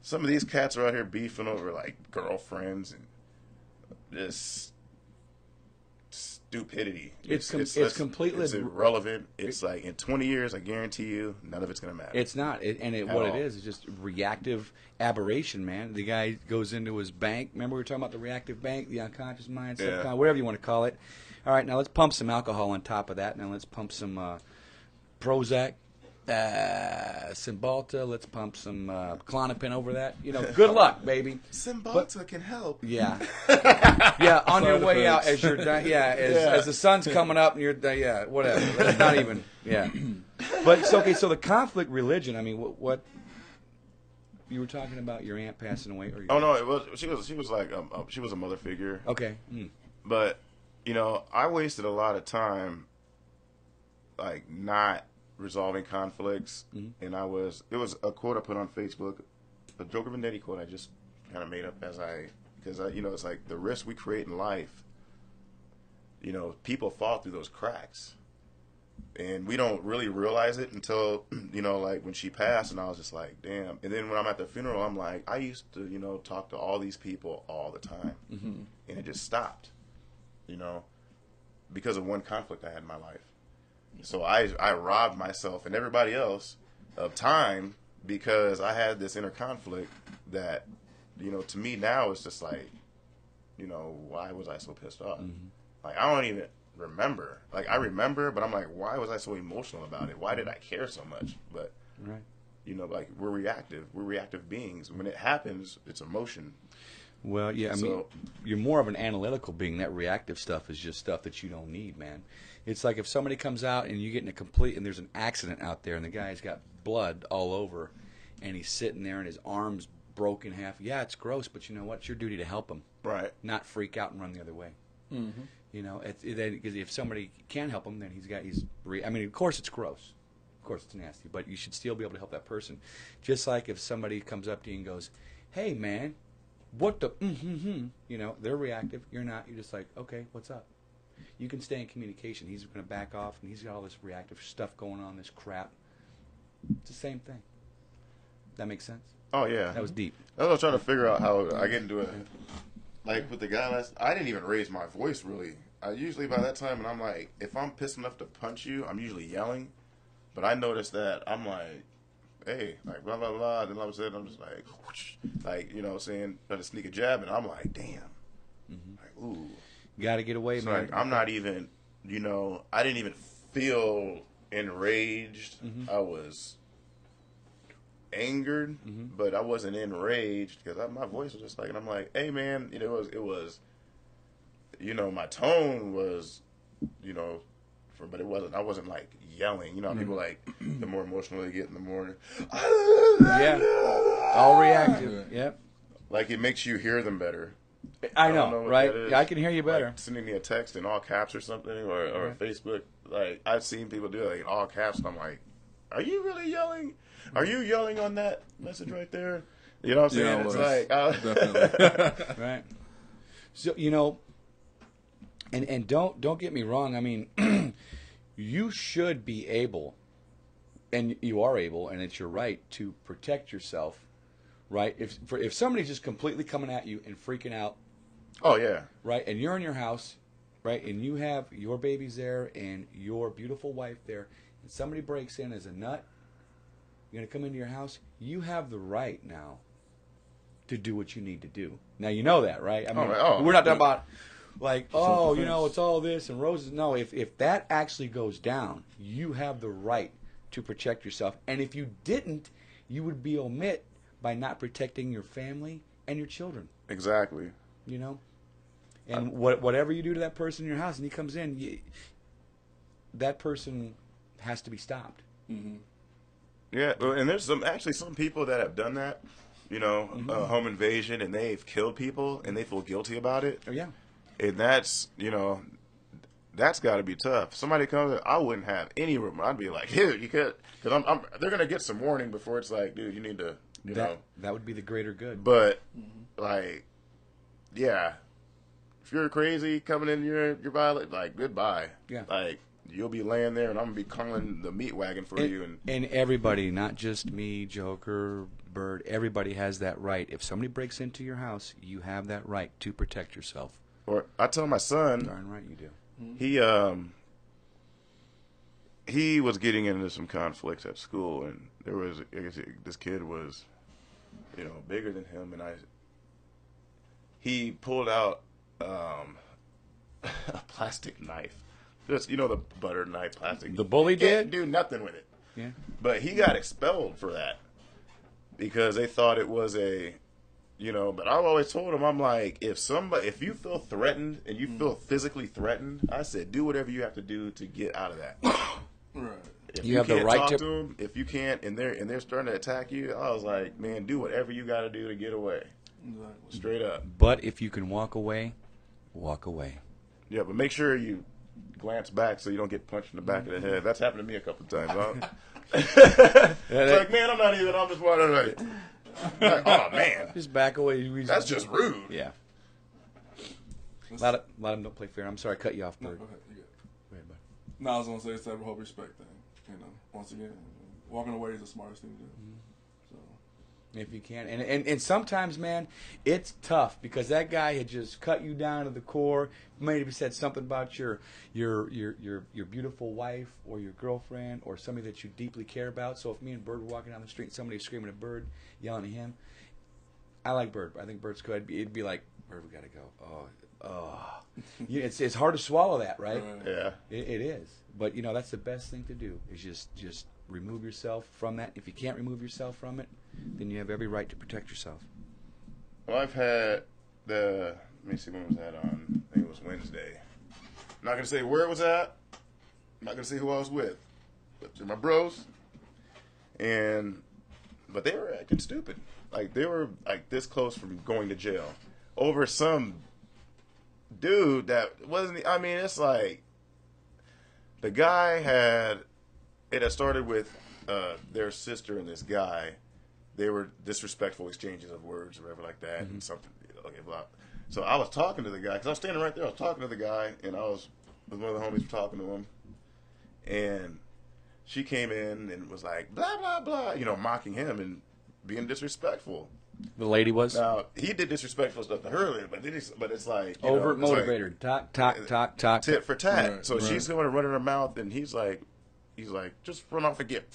some of these cats are out here beefing over girlfriends and this stupidity. It's completely irrelevant. It's in 20 years, I guarantee you, none of it's gonna matter. It's not. What it is just reactive aberration, man. The guy goes into his bank. Remember we were talking about the reactive bank, the unconscious mind, whatever you want to call it. All right, now let's pump some alcohol on top of that. Now let's pump some Prozac, Cymbalta, let's pump some Klonopin over that. Good luck, baby. Cymbalta can help. Yeah. Yeah, on your way out as you're done. Yeah, as the sun's coming up and you're whatever. That's not even, But it's okay, so the conflict religion, I mean, what you were talking about your aunt passing away? Or Oh, no, she was like, she was a mother figure. Okay. But, I wasted a lot of time, like, not resolving conflicts, and it was a quote I put on Facebook, a Joker Vendetti quote I just kind of made up because it's like the risk we create in life, people fall through those cracks, and we don't really realize it until, like when she passed, and I was just like, damn. And then when I'm at the funeral, I'm like, I used to, talk to all these people all the time, and it just stopped, because of one conflict I had in my life. So I robbed myself and everybody else of time because I had this inner conflict that, to me now it's just like, why was I so pissed off? Like, I don't even remember. Like, I remember, but I'm like, why was I so emotional about it? Why did I care so much? But, like, we're reactive. We're reactive beings. When it happens, it's emotion. Well, yeah, I mean, you're more of an analytical being. That reactive stuff is just stuff that you don't need, man. It's like if somebody comes out and you get in and there's an accident out there and the guy's got blood all over and he's sitting there and his arm's broken in half. Yeah, it's gross, but you know what? It's your duty to help him. Right. Not freak out and run the other way. Because if somebody can help him, then I mean, of course it's gross. Of course it's nasty, but you should still be able to help that person. Just like if somebody comes up to you and goes, hey, man, what the, they're reactive. You're not. You're just like, okay, what's up? You can stay in communication. He's going to back off, and he's got all this reactive stuff going on, this crap. It's the same thing. That makes sense? Oh, yeah. That was deep. I was trying to figure out how I get into it. Like, with the guy I didn't even raise my voice, really. I usually, by that time, and I'm like, if I'm pissed enough to punch you, I'm usually yelling. But I noticed that I'm like, hey, like, blah, blah, blah. Then all of a sudden, I'm just like, whoosh, like, saying, trying to sneak a jab, and I'm like, damn. Like, ooh. Got to get away, So, man. like, I'm not even, I didn't even feel enraged. I was angered, but I wasn't enraged because my voice was just like, and I'm like, hey, man, it was, my tone was, but it wasn't, I wasn't like yelling. People like, the more emotional they get in the morning. Yeah. All reactive. Yep. Like, it makes you hear them better. I know, right? Yeah, I can hear you better. Like sending me a text in all caps or something, or Facebook. Like, I've seen people do it like in all caps, and I'm like, are you really yelling? Are you yelling on that message right there? You know what I'm saying? Yeah, it's well, like, definitely. Right. So, and don't get me wrong. I mean, you should be able, and you are able, and it's your right to protect yourself. Right? If somebody's just completely coming at you and freaking out. Oh, yeah. Right? And you're in your house, right? And you have your babies there and your beautiful wife there, and somebody breaks in as a nut, you're going to come into your house, you have the right now to do what you need to do. Now, you know that, right? I mean, we're not talking about, like, it's all this and roses. No, if that actually goes down, you have the right to protect yourself. And if you didn't, you would be omit by not protecting your family and your children. Exactly. And whatever you do to that person in your house and he comes in, that person has to be stopped. Yeah, and there's some people that have done that, home invasion, and they've killed people and they feel guilty about it. Oh, yeah. And that's, that's got to be tough. Somebody comes in, I wouldn't have any room. I'd be like, dude, you could, because they're going to get some warning before it's like, dude, you need to, That would be the greater good. But, like, yeah, if you're crazy coming in your violent, like, goodbye. Yeah. Like, you'll be laying there and I'm going to be calling the meat wagon for you. And everybody, not just me, Joker, Bird, everybody has that right. If somebody breaks into your house, you have that right to protect yourself. Or I tell my son. Darn right you do. He was getting into some conflicts at school, and there was, I guess this kid was, bigger than him, and he pulled out a plastic knife, just the butter knife, plastic. The bully did? Can't do nothing with it. Yeah. But he got expelled for that because they thought it was a, But I've always told him, I'm like, if you feel threatened and you feel physically threatened, I said, do whatever you have to do to get out of that. Right. If You have the can't right talk to- to them, if you can't, and they're starting to attack you, I was like, man, do whatever you got to do to get away. Exactly. Straight up. But if you can walk away, walk away. Yeah, but make sure you glance back so you don't get punched in the back of the head. That's happened to me a couple of times. Huh? It's like, man, I'm just wondering. Like, oh man, Just back away. that's just rude. Yeah. A lot of them don't play fair. I'm sorry, I cut you off, No, Bird. go ahead. You good. Go ahead, bud. No, I was gonna say it's that whole respect thing. Once again, walking away is the smartest thing to do. So If you can, and sometimes, man, it's tough because that guy had just cut you down to the core. Maybe said something about your beautiful wife or your girlfriend or somebody that you deeply care about. So if me and Bird were walking down the street, and somebody's screaming at Bird, yelling at him, I like Bird. I think Bird's good. It'd be like, Bird, we gotta go. It's hard to swallow that, right? Yeah. It is, but that's the best thing to do is just remove yourself from that. If you can't remove yourself from it, then you have every right to protect yourself. Well, I've had let me see, when was that on? I think it was Wednesday. I'm not going to say where it was at. I'm not going to say who I was with. But they're my bros. But they were acting stupid. Like, they were like this close from going to jail over some dude that wasn't, it's like the guy it had started with their sister and this guy. They were disrespectful exchanges of words or whatever like that, and something. Okay, blah. So I was talking to the guy because I was standing right there. I was talking to the guy, and I was with one of the homies were talking to him, and she came in and was like blah blah blah, mocking him and being disrespectful. The lady was Now he did disrespectful stuff to her earlier, but it's like overt it's like motivator. Talk. tit for tat. Right, So right. she's going to run in her mouth, and he's like, just run off and get,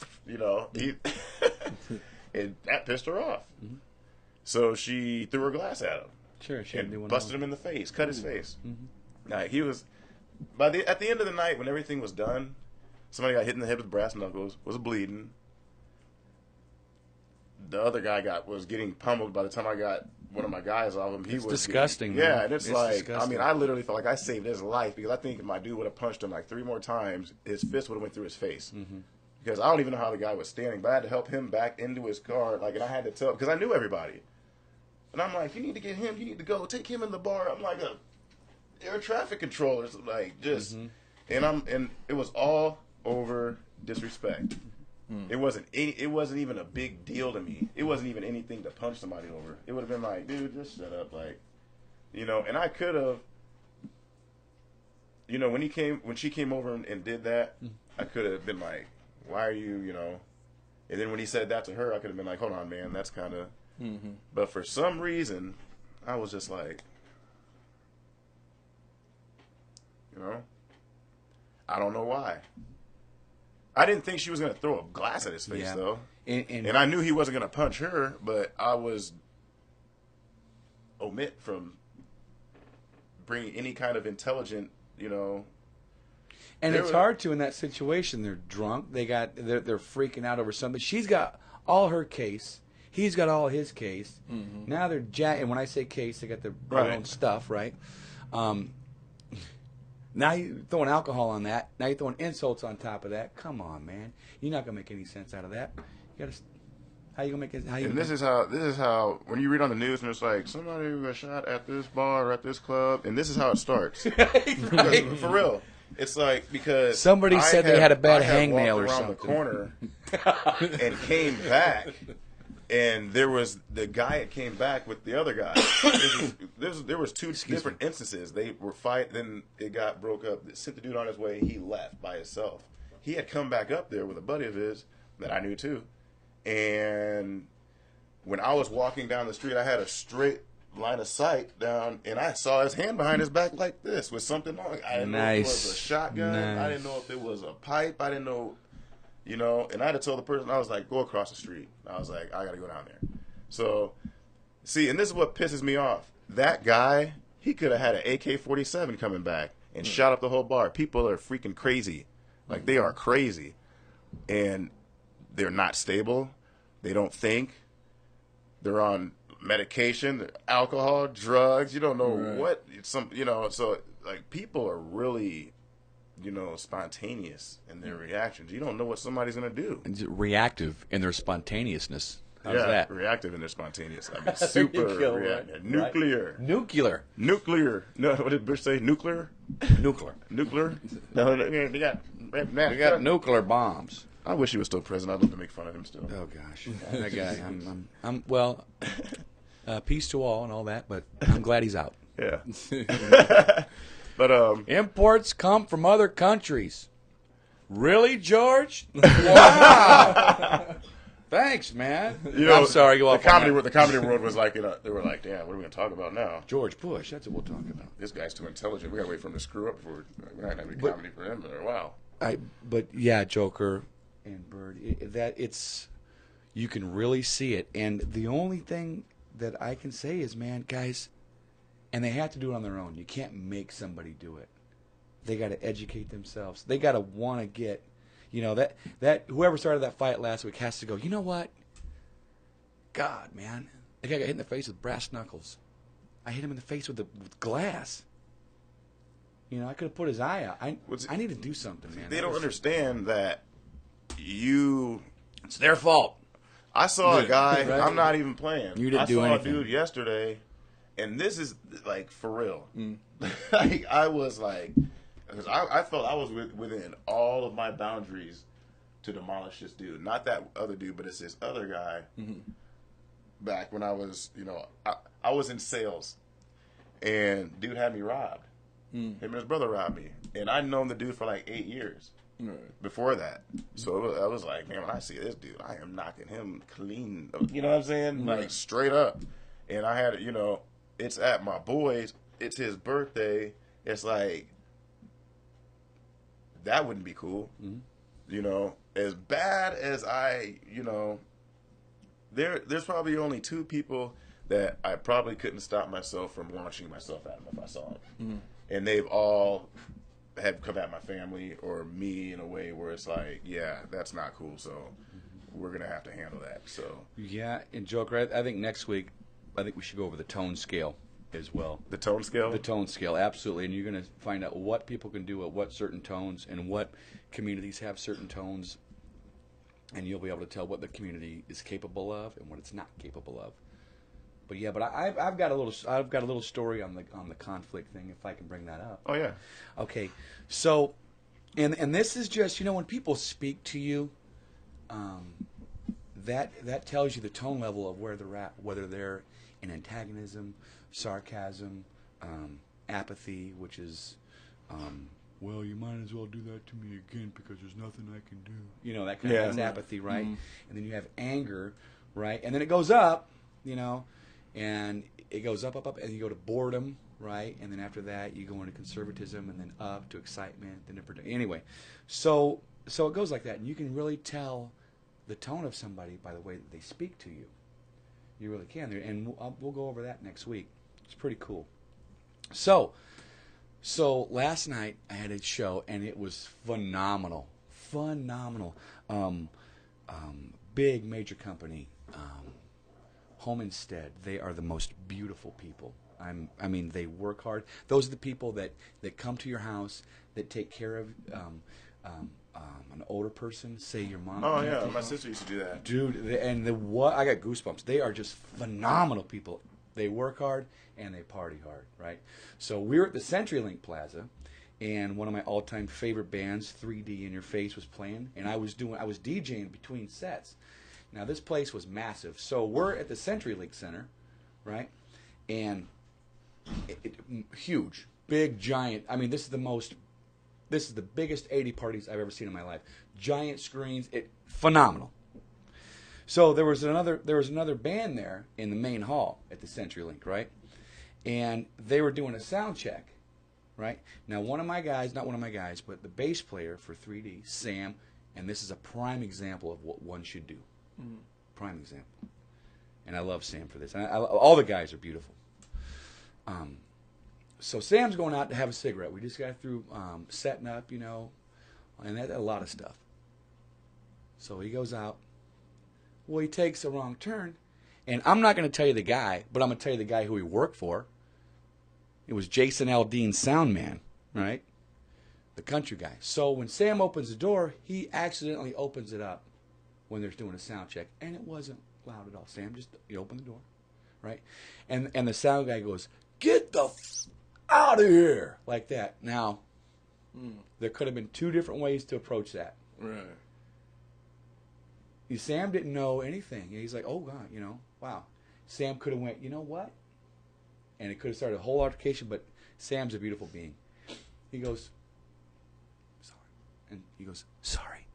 and that pissed her off. Mm-hmm. So she threw her glass at him Sure, she didn't do and one busted him in the face, cut his face. Like he was, at the end of the night when everything was done, somebody got hit in the head with brass knuckles, was bleeding. The other guy was getting pummeled by the time I got one of my guys off him. It's disgusting, Yeah, man. and it's disgusting. I literally felt like I saved his life because I think if my dude would have punched him like 3 more times, his fist would have went through his face. Because I don't even know how the guy was standing, but I had to help him back into his car, and I had to tell, because I knew everybody. And I'm like, you need to get him, you need to go, take him in the bar. I'm like a air traffic controller, and it was all over disrespect. It wasn't even a big deal to me. It wasn't even anything to punch somebody over. It would have been like, dude, just shut up, and I could have, when she came over and did that, I could have been like, why are you, and then when he said that to her, I could have been like, hold on, man, that's kind of, but for some reason, I was just like, I don't know why. I didn't think she was going to throw a glass at his face, though. And I knew he wasn't going to punch her, but I was omit from bringing any kind of intelligent, And it's hard to in that situation. They're drunk. They're freaking out over something. She's got all her case. He's got all his case. Now they're and when I say case, they got their own stuff, right? Now you're throwing alcohol on that. Now you're throwing insults on top of that. Come on, man. You're not gonna make any sense out of that. You gotta. How you gonna make it? This is how when you read on the news and it's like somebody got shot at this bar or at this club, and this is how it starts. Right. For real. It's like because Somebody said they had a bad I had hangnail walked or around something. the corner and came back, and there was the guy that came back with the other guy. There was 2 different instances. They were fighting, then it got broke up. They sent the dude on his way. He left by himself. He had come back up there with a buddy of his that I knew too, and when I was walking down the street, I had a straight line of sight down, and I saw his hand behind his back like this with something on. I didn't know if it was a shotgun. I didn't know if it was a pipe. I didn't know, and I had to tell the person, I was like, go across the street. I was like, I got to go down there. So, see, and this is what pisses me off. That guy, he could have had an AK-47 coming back and shot up the whole bar. People are freaking crazy. Like, they are crazy. And they're not stable. They don't think. They're on medication, alcohol, drugs. You don't know what some. So like people are really, spontaneous in their reactions. You don't know what somebody's gonna do. And reactive in their spontaneousness. How's that? Reactive and they're spontaneous. I mean, super reactive. Right? Nuclear. Nuclear. Nuclear. No, what did Bush say? Nuclear? Nuclear. Nuclear? No, they got We got nuclear bombs. I wish he was still president. I'd love to make fun of him still. Oh gosh, that guy. I'm well. Peace to all and all that, but I'm glad he's out. Yeah. But Imports come from other countries. Really, George? Wow. Thanks, man. I'm sorry. Go off. The comedy world was like, they were like, damn, what are we gonna talk about now? George Bush. That's what we'll talk about. This guy's too intelligent. We gotta wait for him to screw up before we're not gonna have any comedy for him in a while. But yeah, Joker and Bird. You can really see it, and the only thing that I can say is, man, guys, and they have to do it on their own. You can't make somebody do it. They got to educate themselves. They got to want to get. That whoever started that fight last week has to go, you know what? God, man. The guy got hit in the face with brass knuckles. I hit him in the face with glass. I could have put his eye out. I need to do something, man. They don't understand that it's their fault. I saw a guy, right? I'm not even playing. You didn't do anything. I saw anything. a dude yesterday, and this is, like, for real. Like, I was like, because I felt I was within all of my boundaries to demolish this dude. Not that other dude, but it's this other guy. Back when I was, I was in sales, and dude had me robbed. Him and his brother robbed me, and I'd known the dude for like 8 years before that. So I was like, man, when I see this dude, I am knocking him clean. You know what I'm saying? Like straight up. And I had, it's at my boy's. It's his birthday. It's like, that wouldn't be cool. As bad as there's probably only 2 people that I probably couldn't stop myself from launching myself at them if I saw them. And they've all have come at my family or me in a way where it's like, yeah, that's not cool. So we're going to have to handle that. So yeah, and Joker, I think next week, I think we should go over the tone scale as well. The tone scale? The tone scale, absolutely. And you're going to find out what people can do at what certain tones and what communities have certain tones. And you'll be able to tell what the community is capable of and what it's not capable of. But yeah, I've got a little story on the conflict thing, if I can bring that up. Oh yeah. Okay, so, and this is just, when people speak to you, that tells you the tone level of where they're at, whether they're in antagonism, sarcasm, apathy, which is, well, you might as well do that to me again because there's nothing I can do. That kind of that's apathy, right? And then you have anger, right? And then it goes up, and it goes up, and you go to boredom, right? And then after that, you go into conservatism, and then up to excitement. Anyway, so it goes like that, and you can really tell the tone of somebody by the way that they speak to you. You really can, and we'll go over that next week. It's pretty cool. So last night I had a show, and it was phenomenal. Big major company. Home Instead, they are the most beautiful people. I mean, they work hard. Those are the people that come to your house, that take care of an older person, say your mom. Oh yeah, my sister used to do that. Dude, I got goosebumps. They are just phenomenal people. They work hard and they party hard, right? So we were at the CenturyLink Plaza, and one of my all-time favorite bands, 3D in Your Face, was playing, and I was DJing between sets. Now, this place was massive. So we're at the CenturyLink Center, right? And huge, big, giant. I mean, this is the biggest 80 parties I've ever seen in my life. Giant screens, phenomenal. So there was another band there in the main hall at the CenturyLink, right? And they were doing a sound check, right? Now, not one of my guys, but the bass player for 3D, Sam, and this is a prime example of what one should do. Prime example. And I love Sam for this. And all the guys are beautiful. So Sam's going out to have a cigarette. We just got through setting up, and a lot of stuff. So he goes out, Well, he takes a wrong turn, and I'm not going to tell you the guy, but I'm going to tell you the guy who he worked for. It was Jason Aldean's sound man, right? The country guy. So when Sam opens the door, he accidentally opens it up when they're doing a sound check, and it wasn't loud at all. Sam just opened the door, right? And the sound guy goes, "Get the out of here," like that. Now, there could have been two different ways to approach that. Right. Sam didn't know anything. He's like, "Oh God, wow." Sam could have went, "You know what?" And it could have started a whole altercation. But Sam's a beautiful being. He goes, "Sorry," and he goes, "Sorry,"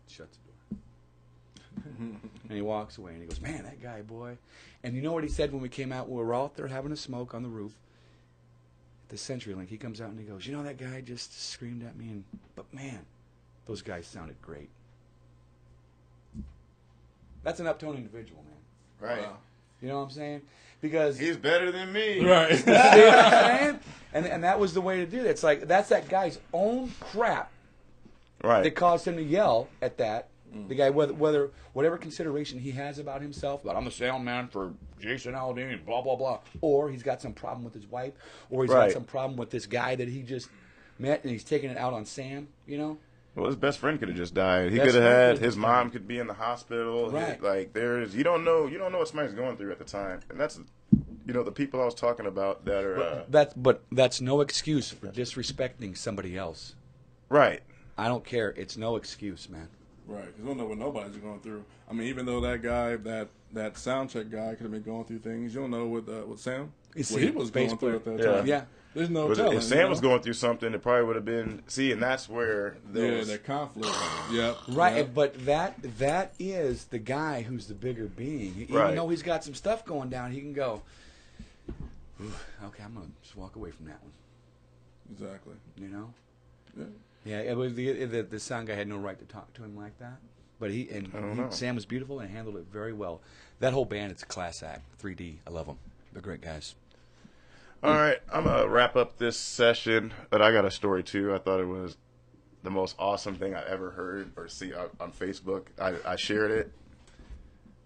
shuts the door, and he walks away. And he goes, "Man, that guy, boy." And you know what he said when we came out? We were all out there having a smoke on the roof at the CenturyLink. He comes out and he goes, "You know, that guy just screamed at me, but man, those guys sounded great." That's an uptone individual, man. Right. Wow. You know what I'm saying? Because He's better than me. Right. see what I'm saying? And that was the way to do it. It's like that's that guy's own crap Right. that caused him to yell at that. The guy, whatever consideration he has about himself, about I'm the sound man for Jason Aldean, blah blah blah, or he's got some problem with his wife, or he's got Right. some problem with this guy that he just met, and he's taking it out on Sam. Well, his best friend could have just died. He Best could have friend had could've his just mom could be in the hospital. Right. Like you don't know what somebody's going through at the time, and that's the people I was talking about that are But that's no excuse for disrespecting somebody else. right. I don't care. It's no excuse, man. Right, because you don't know what nobody's going through. I mean, even though that guy, that sound check guy, could have been going through things, you don't know with Sam what he was going through at that time. Yeah. There's no Was telling. if Sam was going through something, it probably would have been. See, and that's where that conflict. Yep. Right, Yep. but that is the guy who's the bigger being. Even Right. though he's got some stuff going down, he can go, "Ooh, okay, I'm going to just walk away from that one." Exactly. Yeah. Yeah, it was the sound guy had no right to talk to him like that. But Sam was beautiful and handled it very well. That whole band, it's a class act. 3D, I love them. They're great guys. All right, I'm gonna wrap up this session, but I got a story too. I thought it was the most awesome thing I ever heard or see on Facebook. I shared it,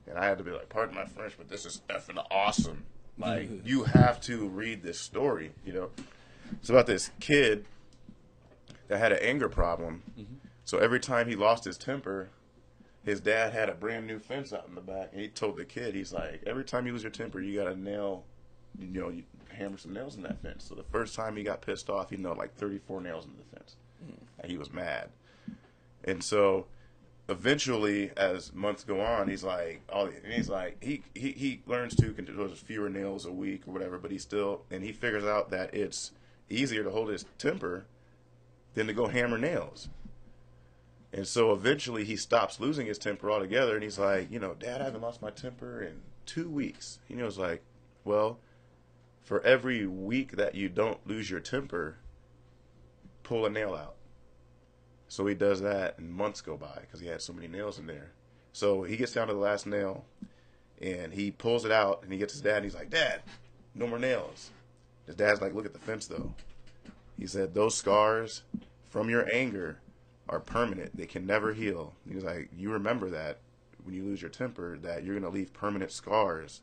and I had to be like, "Pardon my French, but this is effing awesome." Like, you have to read this story. It's about this kid that had an anger problem. So every time he lost his temper, his dad had a brand new fence out in the back, and he told the kid, he's like, "Every time you lose your temper, you got to you hammer some nails in that fence." So the first time he got pissed off, he nailed like 34 nails in the fence. And he was mad. And so eventually, as months go on, he learns to control fewer nails a week or whatever, but he figures out that it's easier to hold his temper than to go hammer nails. And so eventually he stops losing his temper altogether, and he's like, "Dad, I haven't lost my temper in 2 weeks." He was like, "Well, for every week that you don't lose your temper, pull a nail out." So he does that, and months go by because he had so many nails in there. So he gets down to the last nail, and he pulls it out, and he gets his dad, and he's like, "Dad, no more nails." His dad's like, "Look at the fence, though." He said, "Those scars from your anger are permanent. They can never heal." He was like, "You remember that when you lose your temper, that you're going to leave permanent scars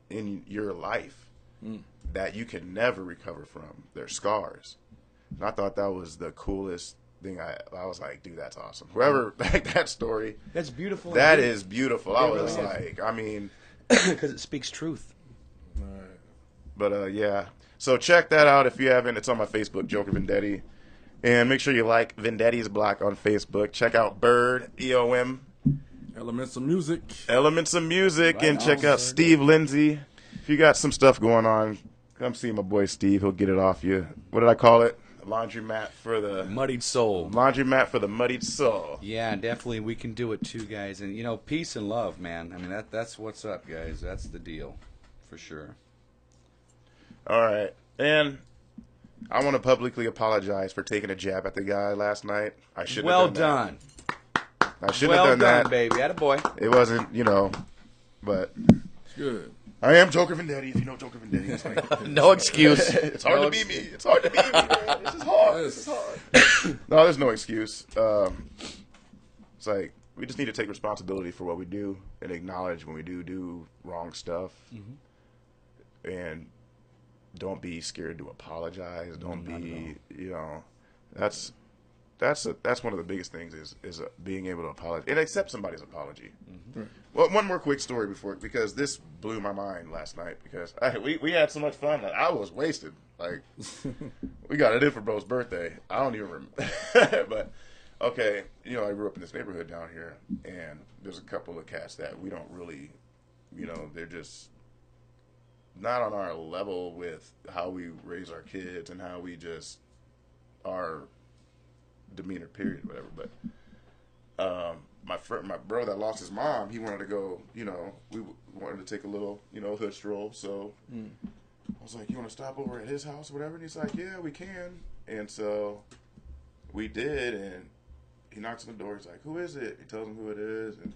in your life that you can never recover from. They're scars." And I thought that was the coolest thing. I was like, dude, that's awesome. Whoever, like, that story. That's beautiful. That is beautiful. I really was is. like, I mean. Because it speaks truth. All right. But, yeah. So check that out if you haven't. It's on my Facebook, Joker Vendetti. And make sure you like Vendetti's Block on Facebook. Check out Bird, EOM. Elements of music. Elements of Music. Right And check on, out Bird. Steve Lindsay. If you got some stuff going on, come see my boy Steve. He'll get it off you. What did I call it? Laundromat for the Muddied soul. Laundromat for the muddied soul. Yeah, definitely we can do it too, guys. And, peace and love, man. I mean, that's what's up, guys. That's the deal, for sure. All right. And I want to publicly apologize for taking a jab at the guy last night. I shouldn't Well have done done. that. I shouldn't Well have done, done that. baby. Attaboy. It wasn't, but It's good. I am Joker Vendetti. If you know Joker Vendetti, it's like, No excuse. it's hard to be me. It's hard to be me, man. This is hard. No, there's no excuse. It's like we just need to take responsibility for what we do and acknowledge when we do wrong stuff, and don't be scared to apologize. Don't be, you know, that's one of the biggest things is being able to apologize and accept somebody's apology. Right. Well, one more quick story because this blew my mind last night because we had so much fun that I was wasted. Like, we got it in for bro's birthday. I don't even remember. But, okay, you know, I grew up in this neighborhood down here, and there's a couple of cats that we don't really, you know, they're just not on our level with how we raise our kids and how we just our demeanor, period, whatever. But my bro that lost his mom, he wanted to go, you know, we wanted to take a little, you know, hood stroll, so I was like, you want to stop over at his house or whatever? And he's like, yeah, we can. And so we did, and he knocks on the door. He's like, who is it? He tells him who it is, and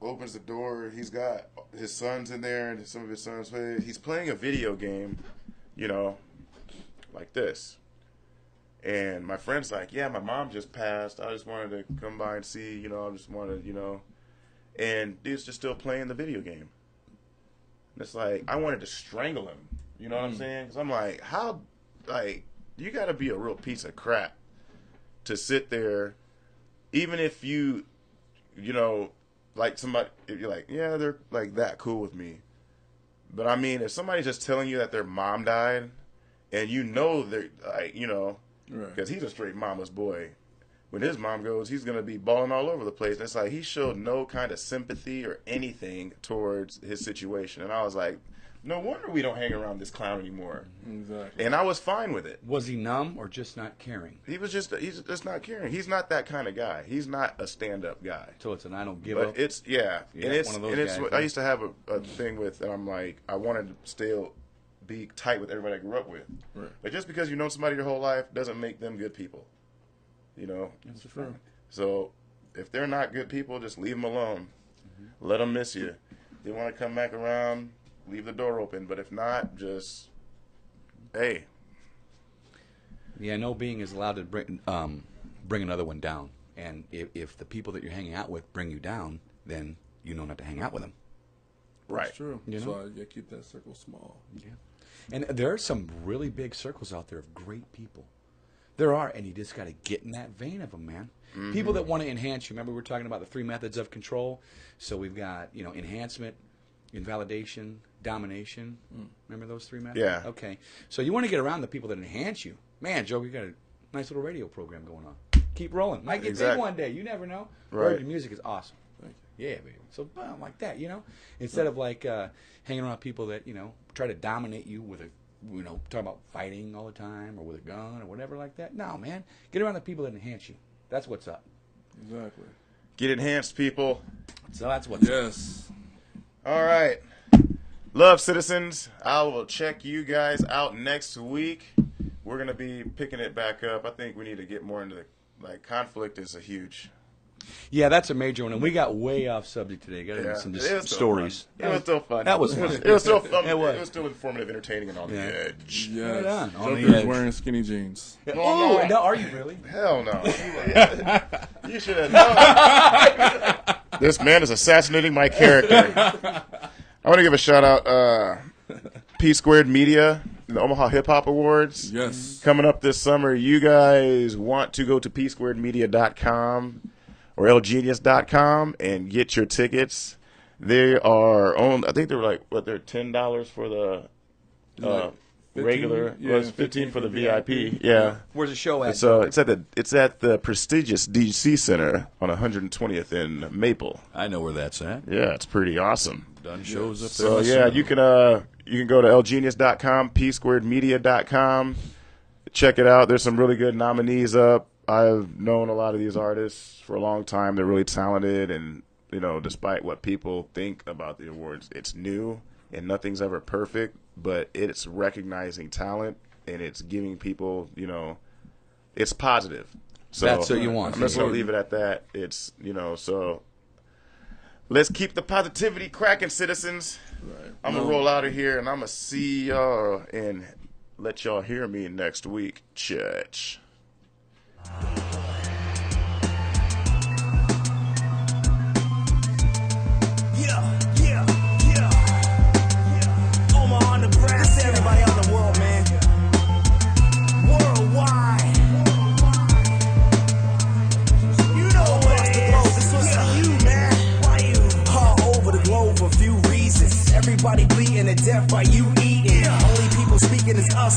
opens the door. He's got his sons in there, and some of his sons play. He's playing a video game, you know, like this. And my friend's like, yeah, my mom just passed. I just wanted to come by and see, you know, I just wanted, you know. And dude's just still playing the video game. And it's like, I wanted to strangle him. You know what I'm saying? Because I'm like, how, like, you got to be a real piece of crap to sit there, even if you know, like somebody, if you're like, yeah, they're like that cool with me. But I mean, if somebody's just telling you that their mom died, and you know they're like, you know, because he's a straight mama's boy. When his mom goes, he's gonna be balling all over the place. And it's like he showed no kind of sympathy or anything towards his situation. And I was like, no wonder we don't hang around this clown anymore. Exactly. And I was fine with it. Was he numb or just not caring? He's just not caring. He's not that kind of guy. He's not a stand-up guy. So it's an I don't give but up. It's and it's one of those guys, I used to have a thing with, and I'm like, I wanted to still be tight with everybody I grew up with. Right. But just because you know somebody your whole life doesn't make them good people. You know? That's true. So if they're not good people, just leave them alone. Let them miss you. If they want to come back around, leave the door open. But if not, just, hey. Yeah, no being is allowed to bring another one down. And if the people that you're hanging out with bring you down, then you know not to hang out with them. Right. That's true. You know? So I keep that circle small. Yeah. And there are some really big circles out there of great people. There are, and you just got to get in that vein of them, man. Mm-hmm. People that want to enhance you. Remember we were talking about the 3 methods of control? So we've got, you know, enhancement, invalidation, domination. Remember those 3 methods? Yeah. Okay. So you want to get around the people that enhance you. Man, Joe, we got a nice little radio program going on. Keep rolling. Might get big one day. You never know. Right. Your music is awesome. Thank you. Yeah, baby. So like that, you know? Instead of like hanging around people that, you know, try to dominate you with a, you know, talking about fighting all the time or with a gun or whatever like that. No, man. Get around the people that enhance you. That's what's up. Exactly. Get enhanced, people. So that's what's up. Yes. All right. Love, citizens. I will check you guys out next week. We're going to be picking it back up. I think we need to get more into like, conflict is a huge... Yeah, that's a major one, and we got way off subject today. Got some stories. It was still fun. That was fun. It was still fun. It was still informative, entertaining, and on the edge. Yes. Right on the edge. Wearing skinny jeans. Oh, no, are you really? Hell no. You should have known. This man is assassinating my character. I want to give a shout out, P Squared Media, the Omaha Hip Hop Awards. Yes. Coming up this summer. You guys want to go to psquaredmedia.com. or lgenius.com and get your tickets. They are on, I think they're like, what, they're $10 for the regular. Yeah, it was 15 for the VIP. Yeah. Where's the show at? So it's at the prestigious DC Center on 120th in Maple. I know where that's at. Yeah, it's pretty awesome. Done shows up So there. yeah, you can go to lgenius.com, psquaredmedia.com. Check it out. There's some really good nominees up. I've known a lot of these artists for a long time. They're really talented, and you know, despite what people think about the awards, it's new and nothing's ever perfect, but it's recognizing talent and it's giving people, you know, it's positive. So that's what you want. I'm just gonna leave it at that. It's, you know, so let's keep the positivity cracking, citizens. Right. I'm gonna roll out of here, and I'm gonna see y'all and let y'all hear me next week, church.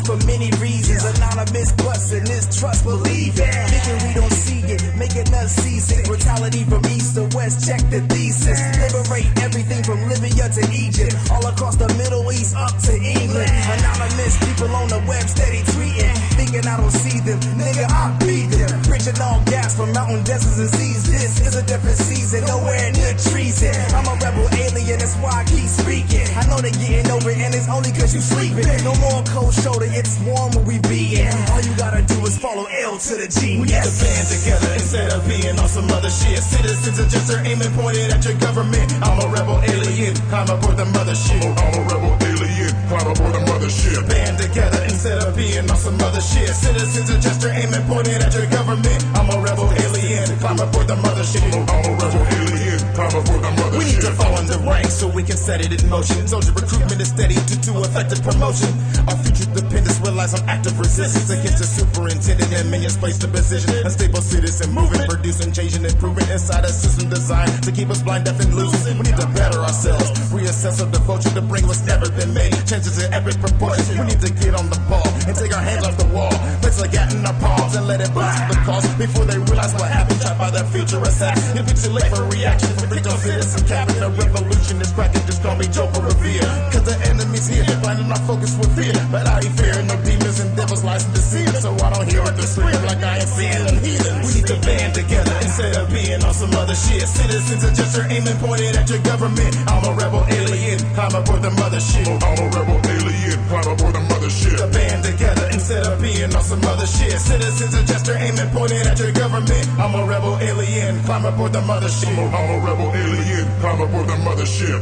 lost for many reasons. Anonymous busting this trust, believe it. Thinking we don't see it, making us seasick. Brutality from east to west, check the thesis. Liberate everything from Libya to Egypt, all across the Middle East up to England. Anonymous people on the web steady tweeting, thinking I don't see them. Nigga, I beat them. Preaching all gas from mountain deserts and seas. This is a different season, nowhere near treason. I'm a rebel alien, that's why I keep speaking. I know they getting over it, and it's only cause you sleeping. No more cold shoulder, it's warm when we beatin'. All you gotta do is follow L to the G. We need to band together instead of being on some other shit. Citizens are just aiming pointed at your government. I'm a rebel alien, climb aboard the mothership. I'm a rebel alien, climb aboard the mothership. Band together instead of being on some other shit. Citizens are just aiming pointed at your government. I'm a rebel alien, climb aboard the mothership. I'm a rebel alien, climb aboard the mothership. We need to fall in the ranks so we can set it in motion. Soldier recruitment is steady due to effective promotion. Our future dependence relies on active resistance against the superintendent and minions placed in position. A stable citizen movement, producing change and improvement inside a system designed to keep us blind, deaf, and loose. We need to better ourselves, reassess our devotion to bring what's never been made. Chances in epic proportions. We need to get on the ball and take our hands off the wall. Place a gat in our palms and let it blast the cause before they realize what happened. Trapped by their future attacks. It'll be too late for reaction. Freedom citizen capping the revolution is cracking. Just call me Joker Revere. Cause the enemy's here, blinding our focus with fear. But I ain't fearing no demons and devils, lies and deceit. So I don't hear it to scream like I ain't seeing them heathens. We need to band together instead of being on some other shit. Citizens are just aiming pointed at your government. I'm a rebel alien, climb aboard the mothership. I'm a rebel alien, climb aboard the mothership. To band together instead of being on some other shit. Citizens are just aiming pointed at your government. I'm a rebel alien, climb aboard the mothership. I'm a rebel alien, climb aboard the mothership.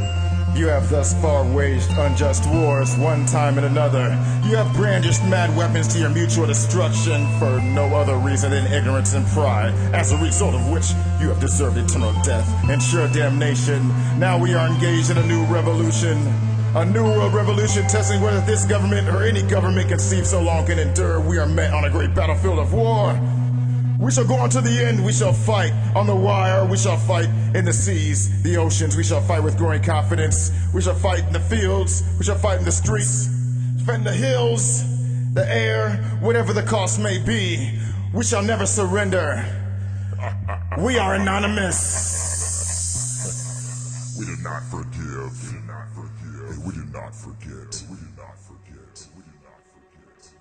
You have thus far waged unjust wars, one time and another. You have brandished mad weapons to your mutual destruction for no other reason than ignorance and pride, as a result of which you have deserved eternal death and sure damnation. Now we are engaged in a new revolution. A new world revolution testing whether this government or any government conceived so long can endure. We are met on a great battlefield of war. We shall go on to the end, we shall fight on the wire, we shall fight in the seas, the oceans, we shall fight with growing confidence, we shall fight in the fields, we shall fight in the streets, defend the hills, the air, whatever the cost may be, we shall never surrender. We are anonymous. We do not forgive. We do not forgive. We do not forget. We do not forget. We do not forget.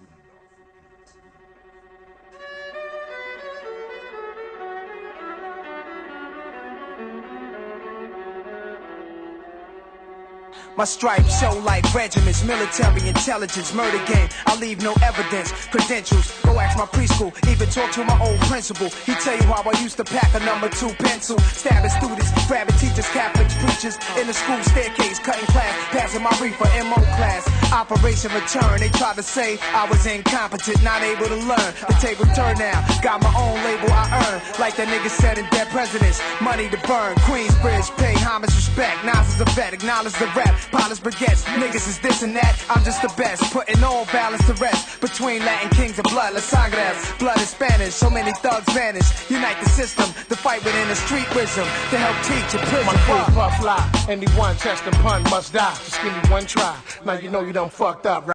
My stripes show like regiments, military intelligence, murder game. I leave no evidence, credentials. Go ask my preschool, even talk to my old principal. He tell you how I used to pack a number 2 pencil, stabbing students, grabbing teachers, Catholics, preachers in the school staircase, cutting class, passing my reefer MO class. Operation Return, they tried to say I was incompetent, not able to learn. The table turned now, got my own label I earn. Like the nigga said in Dead Presidents, money to burn. Queensbridge, pay homage, respect. Nas is a vet, acknowledge the rap. Polish baguettes, niggas is this and that. I'm just the best, putting all balance to rest. Between Latin kings of blood, La Sagres, blood is Spanish. So many thugs vanish. Unite the system, the fight within the street wisdom to help teach a prison. My crew puff lie, anyone test and pun must die. Just give me one try. Now you know you done fucked up, right?